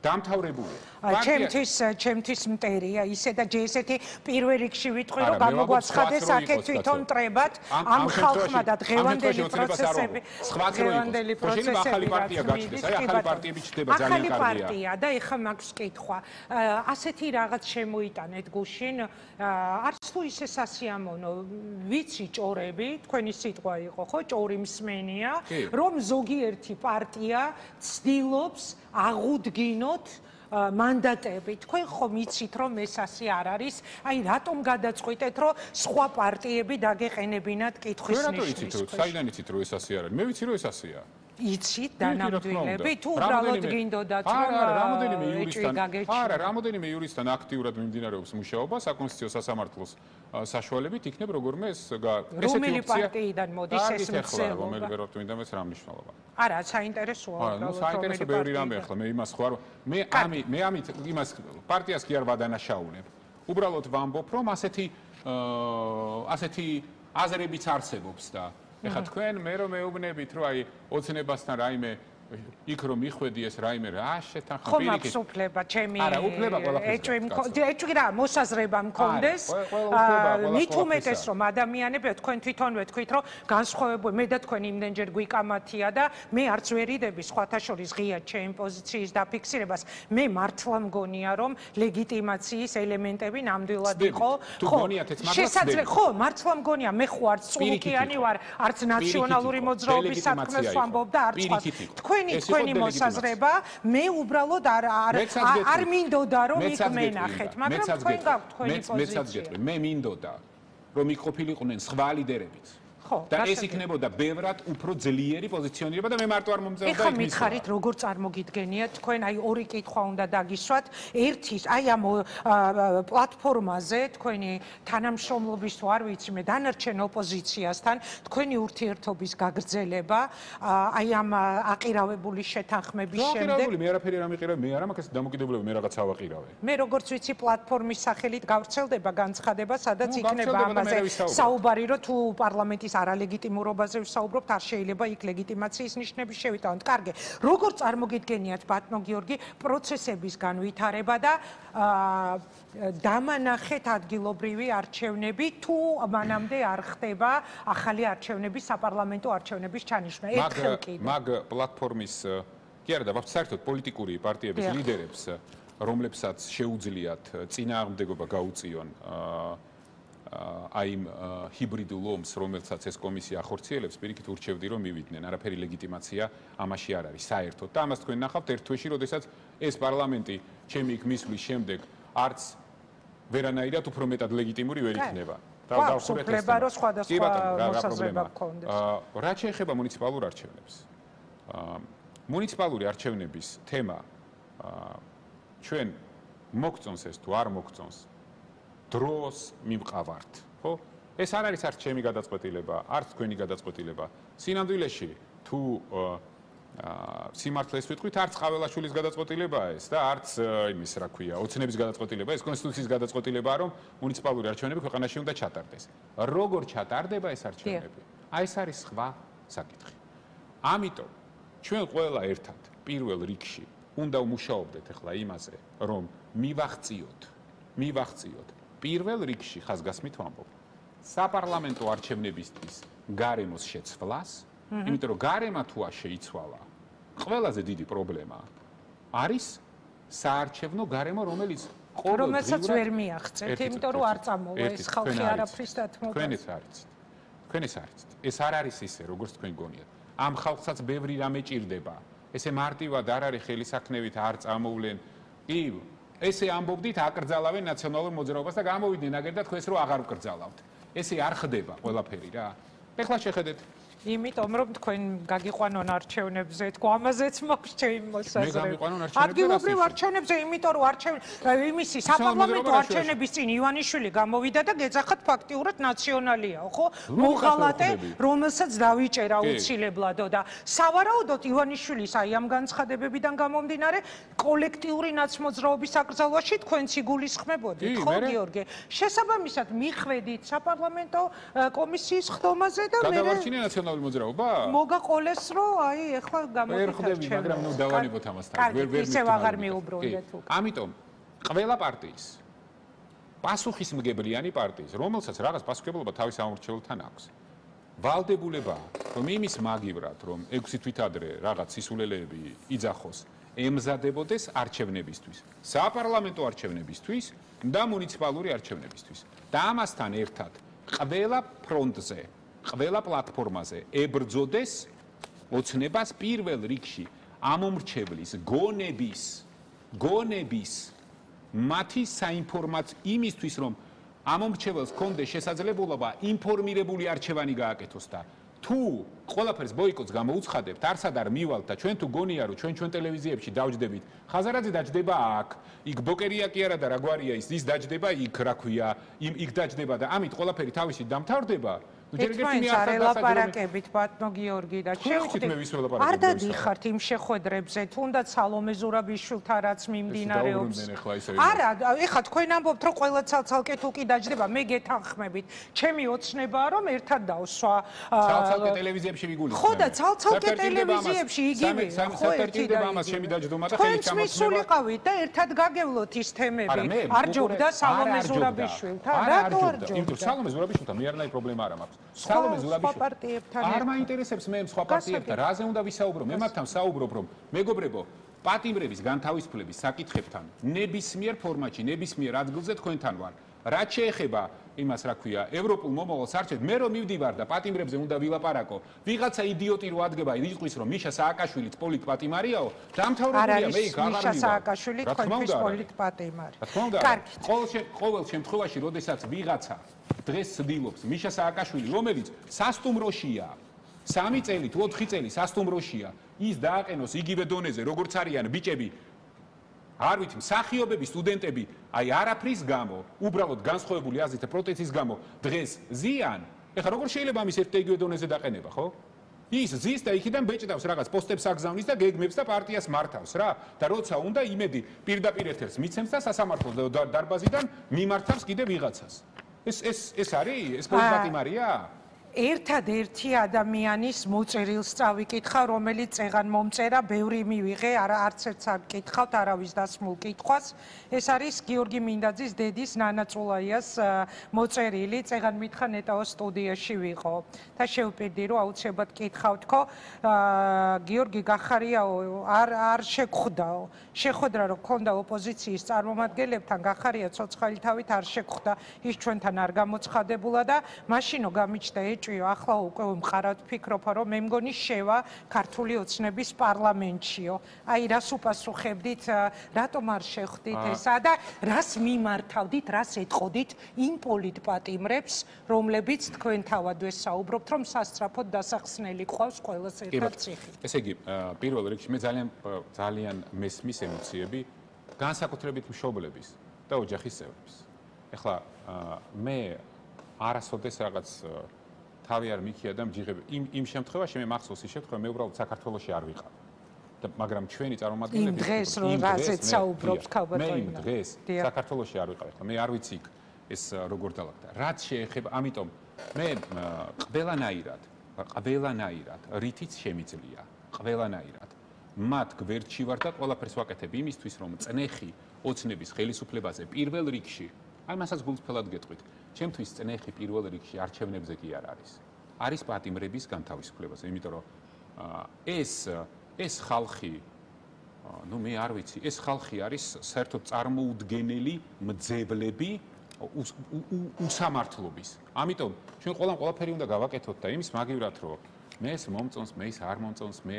დამთავრებულია. ჩემთვის მტერია ისე და ჯერ ესეთი პირველ რიგში ვიტყვი რომ გამოგვაცხადეს აქეთ თვითონ ტრებად ამ ხალხმა და დღევანდელი პროცესები ახალი პარტია გაჩნდეს აი ახალი პარტიები ჩდება ძალიან კარგია. ახალი პარტია და ეხა მაქვს კითხვა. ასეთი რაღაც შემოიტანეთ გუშინ არც თუ ისე სასიამოვნო ვიცი ჭორები თქვენი სიტყვა იყო ხო ჭორი მსმენია რომ ზოგიერთი პარტია ცდილობს აღუდგინოთ მანდატები. თქვენ ხომ იცით რომ ეს ასე არ არის? აი რატომ გადაწყვიტეთ რომ სხვა პარტიები დაგეყენებინათ კითხვის ნიშნის? რატო იცით რომ საიდან იცით რომ ეს ასე არის? მე ვიცი რომ ეს ასეა. იცით დანამდვილები თუ უბრალოდ გინდოდათ რომ რამოდენიმე იურისტთან აქტიურად მიმდინარეობს მუშაობა საკონსტიტუციო სასამართლოს საშუალებით იქნებ როგორმე ეს რომელი პარტიიდან მოდის ეს მცდელობა? რომელი ვერ ვთმინდა მეც რა მნიშვნელობა? არა საინტერესოა უბრალოდ საინტერესო ბევრი რამე ახლა მე იმას ხوار მე ამით იმას პარტიას კი არ ვადანაშაუნებ. უბრალოდ ვამბობ რომ ასეთი აზრებიც არსებობს და ეხლა თქვენ მე რომ მეუბნებით რომ აი ოცნებასთან რაიმე იქ რომ მიხვედი ეს რაიმე რა შეთანხმება ხომ აქვს უფლება ჩემი ეჭვი რა მოსაზრება მქონდეს მით უმეტეს რომ ადამიანები თქვენ თვითონვე თქვით რომ განსხვავებული მე და თქვენ იმდენჯერ გვიკამათია და მე არც ვერიდები სხვათა შორის ღია ჩემი პოზიციის დაფიქსირებას მე მართლა მგონია რომ ლეგიტიმაციის ელემენტები ნამდვილად იყო შესაძლოა ხო მართლა მგონია მე ხო არც წულუკიანი ვარ არც ნაციონალური მოძრაობის საქმეს ვამბობ და არც თქვენ თქვენი მოსაზრება მე უბრალოდ არ მინდოდა რომ იქ მენახეთ მაგრამ თქვენ გაქვთ თქვენი პოზიცია მე მინდოდა რომ იქ ყოფილიყვნენ სხვა ლიდერებიც და ეს იქნებოდა ბევრად უფრო ძლიერი პოზიციონირება და მე მარტო არ მომწევდა ეხლა მითხარით როგორ წარმოგიდგენიათ თქვენ აი ორი კითხვა უნდა დაგისვათ ერთი აი ამ პლატფორმაზე თქვენი თანამშრომლობის თუ არ ვიცი მე დანარჩენ ოპოზიციასთან თქვენი ურთიერთობის გაგრძელება აი ამ აყირავებული შეთანხმების შემდეგ მე არაფერი არ ამიყირავე მე არ მაქვს დამოკიდებულება მე რაღაც ავაყირავე მე როგორც ვიცი პლატფორმის სახელით გავრცელდება განცხადება სადაც იქნება ამაზე საუბარი რომ თუ პარლამენტის არალეგიტიმურობაზე ვსაუბრობთ, არ შეიძლება იქ ლეგიტიმაციის ნიშნები შევიტანოთ. კარგი. როგორ წარმოგიდგენიათ ბატონო გიორგი პროცესების განვითარება და დამანახეთ ადგილობრივი არჩევნები თუ მანამდე არ ხდება ახალი არჩევნები, საპარლამენტო არჩევნების ჩანიშვნა? ერთხელ კიდევ. მაგ პლატფორმის კი არა და საერთოდ პოლიტიკური პარტიების ლიდერებს, რომლებსაც შეუძლიათ წინააღმდეგობა გაუწიონ აი ჰიბრიდულ ომს, რომელსაც ეს კომისია ახორციელებს, პირიქით ურჩევდი რომ მივიდნენ, არაფერი ლეგიტიმაცია ამაში არ არის საერთოდ. და ამას თქვენ ნახავთ ერთ თვეში, როდესაც ეს პარლამენტი ჩემი იქ მისვლის შემდეგ არც ვერანაირად უფრო მეტად ლეგიტიმური ვერ იქნება. დავხურება რომ სხვადასხვა მოსაზრება გქონდეს. რაც შეეხება მუნიციპალურ არჩევნებს. მუნიციპალური არჩევნების თემა ჩვენ მოგწონს ეს თუ არ მოგწონს დროს მივყავართ, ხო? ეს არ არის არც ჩემი გადაწყვეტილება, არც თქვენი გადაწყვეტილება. სინამდვილეში თუ სიმართლეს ვიტყვით, არც ყაველაშვილის გადაწყვეტილებაა ეს და არც იმის, რა ქვია, ოცნების გადაწყვეტილება, ეს კონსტიტუციის გადაწყვეტილებაა, რომ მუნიციპალური არჩევნები ქვეყანაში უნდა ჩატარდეს. როგორ ჩატარდება ეს არჩევნები? აი ეს არის სხვა საკითხი. ამიტომ ჩვენ ყველა ერთად პირველ რიგში უნდა ვმუშაობდეთ ახლა იმაზე, რომ მივახციოთ პირველ რიგში ხაზგასმით ვამბობ. საპარლამენტო არჩევნებისთვის გარემოს შეცვლას, იმიტომ რომ გარემა თუ არ შეიცვალა, ყველაზე დიდი პრობლემა არის საარჩევნო გარემო, რომელიც რომელსაც ვერ მიაღწევთ, იმიტომ რომ არ წამოვა ეს ხალხი არაფრის დათმობა. თქვენიც არიცით. ეს არ არის ისე, როგორც თქვენ გონიათ. ამ ხალხსაც ბევრი რამე ჭირდება. ესე მარტივად არ არის ხელისაქმნევით არ წამოვლენ. კი, ესე ამბობდით აკრძალავენ ნაციონალურ მოძრაობას და გამოვიდნენ აგერდა თქვენს რომ აღარ ვკრძალავთ. ესე არ ხდება ყველაფერი რა. ეხლა შეხედეთ იმიტომ რომ თქვენ გაგიყვანონ არჩევნებზე, თქვა ამაზეც მაქვს ჩემი მოსაზრება. მე გამიყვანონ არჩევნებზე. ადგილობრივ არჩევნებზე, იმიტომ რომ იმისი საპარლამენტო არჩევნების წინ ივანიშვილი გამოვიდა და გეძახათ ფაქტიურად ნაციონალიაო, ხო? მოღალატე, რომელსაც დავიჭერა უცილებლადო და სავარაუდოდ ივანიშვილის აი ამ განცხადებებიდან გამომდინარე, კოლექტიური ნაცმოძრაობის აკრძალვაში თქვენც იგულისხმებოდით, ხო, გიორგი? შესაბამისად მიხვედით საპარლამენტო კომისიის ხდომაზე და მე მოძრაობა? მოგაყოლეს რომ აი ეხლა ვერ ხდები, მაგრამ ნუ დავანებოთ ამას თან. ისევ აღარ მიუბრუნდეთ უკვე. ამიტომ ყველა პარტიის პასუხისმგებლიანი პარტიის, რომელსაც რაღაც პასუხისმგებლობა თავის ამორჩეულთან აქვს. ვალდებულება, რომ იმის მაგივრად, რომ 6 თვით ადრე რაღაც სისულელეები იძახოს, ემზადებოდეს არჩევნებისთვის, საპარლამენტო არჩევნებისთვის და მუნიციპალური არჩევნებისთვის. და ამასთან ერთად ყველა ფრონტზე ყველა პლატფორმაზე ებრძოდეს ოცნებას პირველ რიგში ამომრჩევლის გონების მათი საინფორმაციო იმისთვის რომ ამომრჩეველს კონდეს შესაძლებლობა ინფორმირებული არჩევანი გააკეთოს და თუ ყველაფერს ბოიკოტს გამოუცხადებთ არსად არ მივალთ და ჩვენ თუ გონია რომ ჩვენ ტელევიზიებში დავჯდებით ხაზარაძე დაჯდება აქ იქ ბოკერია კი არა და რა გვარია ის დაჯდება იქ რა ქვია იქ დაჯდება და ამით ყველაფერი თავისით დამთავრდება ერთმანეთს არ ელაპარაკებით ბატონო გიორგი და შეხვდით არ დადიხართ იმ შეხვედრებზე თუნდაც სალომე ზურაბიშვილთან რაც მიმდინარეობს არა ეხლა თქვენ ამბობთ რომ ყველა ცალ-ცალკე თუ კი დაჯდება მე გეთანხმებით ჩემი ოცნებაა რომ ერთად დავსვა ცალ-ცალკე ტელევიზიებში ვიგულისხმებ ხო და ცალ-ცალკე ტელევიზიებში იგივე ხო ერთად ამას ჩემი დაჯდომა და ხელით ჩამოწმება თქვენ მისულიყავით და ერთად გაგევლოთ ის თემები არ ჯობდა სალომე ზურაბიშვილთან რატო არ ჯობდა იმიტომ სალომე ზურაბიშვილთან მე არანაირი პრობლემა არ მაქვს სალომე ზურაბიშვილთან არ მაინტერესებს მე სხვა პარტიებთან რაზე უნდა ვისაუბრო მე მათთან საუბრობ რომ მეგობრებო პატიმრების განთავისუფლების საკითხებთან ნებისმიერ ფორმატში ნებისმიერ ადგილზე თქვენთან ვარ რაც შეეხება იმას რა ქვია ევროპულ მომავალს არჩევთ მე რომ მივდივარ და პატიმრებზე უნდა ვილაპარაკო ვიღაცა იდიოტი რო ადგება იყვის რომ მიშა სააკაშვილიც პოლიტ პატიმარიაო დამთავრებულია მე იქ აღარ მიშა სააკაშვილი თქვენთვის პოლიტ პატიმარი კარგი ყოველ შემთხვევაში როდესაც ვიღაცა დღეს ცდილობს მიშა სააკაშვილი რომელიც სასტუმროშია 3 წელი თუ 4 წელი სასტუმროშია ის დააყენოს იგივე დონეზე როგორც არიან ბიჭები არ ვიცი მსახიობები სტუდენტები აი არაფრის გამო უბრალოდ განსხვავებული აზრით პროტესტის გამო დღეს ზიან ეხლა როგორ შეიძლება ამის ერთ იგივე დონეზე დაყენება ხო ის ზის და იქიდან ბეჭდავს რაღაც პოსტებს აგზავნის და გეგმებს და პარტიას მართავს რა და როცა უნდა იმედი პირდაპირ ეთერს მიცემს და სასამართლო დარბაზიდან მიმართავს კიდე ვიღაცას ეს არის ეს პოლიტიკარია ერთადერთი ადამიანის მოწერილს წავიკითხა, რომელიც წეღან მომწერა, ბევრი მივიღე, არც ერთს არ გკითხავთ, არავის დასმულ კითხვას. ეს არის გიორგი მინდაძის დედის ნანა წულაიას მოწერილი, წეღან მითხრა ნეტაოს სტუდიაში ვიყო. და შევპირდი, რომ აუცილებლად კითხავთქო, გიორგი გახარიაო, არ შეგხვდაო. შეხვედრა რომ ქონდა ოპოზიციის წარმომადგენლებთან, გახარია ცოცხალი თავით არ შეგხვდა, ის ჩვენთან არ გამოცხადებულა და მაშინო გამიჩნდა ახლა უკვე მყარავთ ფიქრობ რომ მე მგონი შევა ქართული ოცნების პარლამენტშიო. აი რას უპასუხებდით, რატომ არ შეხვდით ესა და რას მიმართავდით, რას ეტყოდით იმ პოლიტპატიმრებს, რომლებიც თქვენ თავადვე საუბრობთ, რომ სასწრაფოდ დასახსნელი ყავს ყველას ერთად ციხით. ესე იგი, პირველ რიგში მე ძალიან მესმის ემოციები განსაკუთრებით მშობლების და ოჯახის წევრების. ეხლა მე არასოდეს რაღაც თავი არ მიქია და მჯიღები იმ შემთხვევაში მე მახსოვს ის შემთხვევა მე უბრალოდ საქართველოში არ ვიყავ და მაგრამ ჩვენი წარმომადგენლები იმ დღეს რომ რაზეც საუბრობს ქალბატონი მე იმ დღეს საქართველოში არ ვიყავ ახლა მე არ ვიცი ეს როგორ დაალაგდა რაც შეეხება ამიტომ მე ყველანაირად რითიც შემიძლია ყველანაირად მათ გვერდში ვარ და ყველაფერს ვაკეთებ იმისთვის რომ წნეხი ოცნების ხელისუფლებაზე პირველ რიგში აი მასაც გულწრფელად გეტყვით. ჩემთვის წნეხი პირველ რიგში არჩევნებზე კი არ არის. არის პატიმრების განთავისუფლებაზე, იმიტომ რომ ეს ხალხი ну მე არ ვიცი, ეს ხალხი არის საერთოდ წარმოუდგენელი მძევლები უსამართლობის. ამიტომ ჩვენ ყველაფერი უნდა გავაკეთოთ და იმის მაგივრად რომ მე ეს მომწონს, მე ის არ მომწონს, მე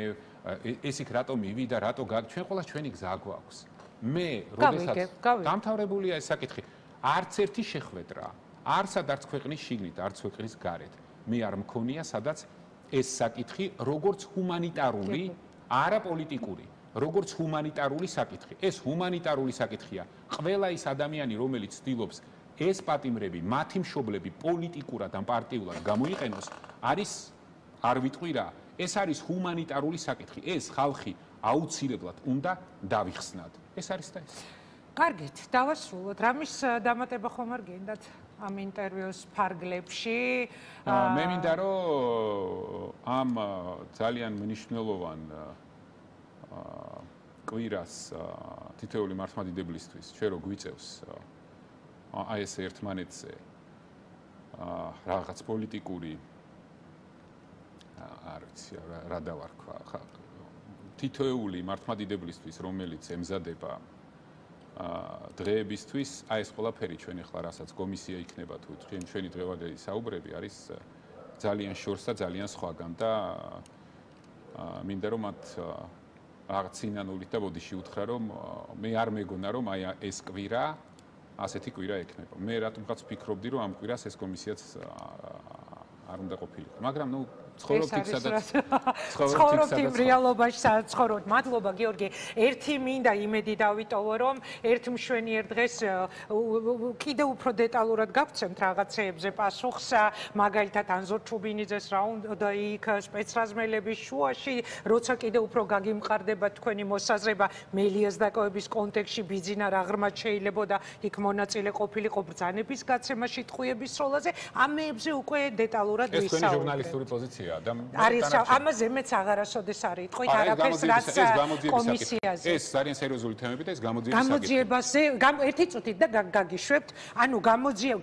ეს იქ რატო მივიდა, რატო ჩვენ ყველა ჩვენი გზა გვაქვს. მე როდესაც დამთავრებულია ეს საკითხი, არც ერთი შეხვედრა, არც ქვეყნის შიგნით, არც ქვეყნის გარეთ. მე არ მქონია, სადაც ეს საკითხი როგორც ჰუმანიტარული, არა პოლიტიკური, როგორც ჰუმანიტარული საკითხი. ეს ჰუმანიტარული საკითხია. ყველა ის ადამიანი, რომელიც ცდილობს ეს პატიმრები, მათი მშობლები პოლიტიკურად ან პარტიულად გამოიყენოს, არის არ ვიტყვი რა, ეს არის ჰუმანიტარული საკითხი. ეს ხალხი აუცილებლად უნდა დავიხსნათ. ეს არის და ეს. კარგით, დავასრულოთ. რამის დამატება ხომ არ გინდათ ამ ინტერვიუს ფარგლებში? მე მინდა რომ ამ ძალიან მნიშვნელოვან კვირას თითოეული მართლმადიდებლისთვის ჩვენ რო გვიწევს აი ეს ერთმანეთზე რაღაც პოლიტიკური არ ვიცი რა დავარქვა თითოეული მართლმადიდებლისთვის რომელიც ემზადება დღეებისთვის აი ეს ყველაფერი ჩვენ ახლა რასაც კომისია იქნება თუ ჩვენი დღევანდელი საუბრები არის ძალიან შორს და ძალიან სხვაგან და მინდა რომ მათ რაღაც სინანულით და ბოდიში უთხრა რომ მე არ მეგონა რომ აი ეს კვირა ასეთი კვირა ექნება. მე რატომღაც ვფიქრობდი რომ ამ კვირას ეს კომისიაც არ უნდა ყოფილიყო. მაგრამ ნუ ცხოვრობთ იქ სადაც ცხოვრობთ იმ რეალობაში სადაც ცხოვრობთ. მადლობა გიორგი. ერთი მინდა იმედი დავიტოვო რომ ერთ მშვენიერ დღეს კიდევ უფრო დეტალურად გავცემთ რაღაცეებზე პასუხს მაგალითად ანზორ ჩუბინიძეს რა უნდა იქ სპეცრაზმელების შუაში როცა კიდევ უფრო გაგიმყარდება თქვენი მოსაზრება მელიას დაკავების კონტექსტში ბიძინა რა ღრმად შეიძლებოდა იქ მონაწილე ყოფილიყო ბრძანების გაცემაში ტყუების როლაზე ამეებზე უკვე დეტალურად ვისაუბრეთ. ეს თქვენი ჟურნალისტური პოზიცია არის ამაზე მეც აღარასოდეს არ იტყვით არაფერს რაც კომისიაზე ეს ძალიან სერიოზული თემები და ეს გამოძიებაზე ერთი წუთით და გაგიშვებთ ანუ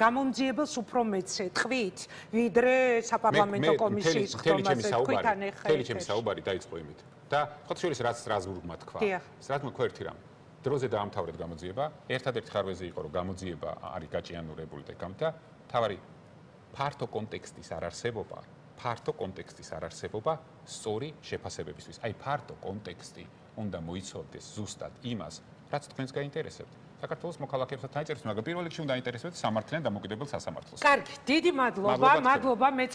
გამომძიებელს უფრო მეც ეთქვით ვიდრე საპარლამენტო კომისიის ხდომაზე თქვით ან ეხა მთელი ჩემი საუბარი დაიწყო იმით და ხოთ შორის რაც სტრასბურგმა თქვა სტრასბურგმა ერთი რამ დროზე დაამთავრეთ გამოძიება ერთადერთი ხარვეზე იყო რომ გამოძიება არის გაჭიანურებული და გამთა თავარი ფართო კონტექსტის არ არსებობა სწორი შეფასებებისთვის. აი ფართო კონტექსტი უნდა მოიცავდეს ზუსტად იმას, რაც თქვენს გაინტერესებთ. საქართველოს მოქალაქეებსაც დაინტერესებს, მაგრამ პირველ რიგში უნდა აინტერესებდეს სამართლიან დამოუკიდებელ სასამართლოს. კარგი, დიდი მადლობა, მე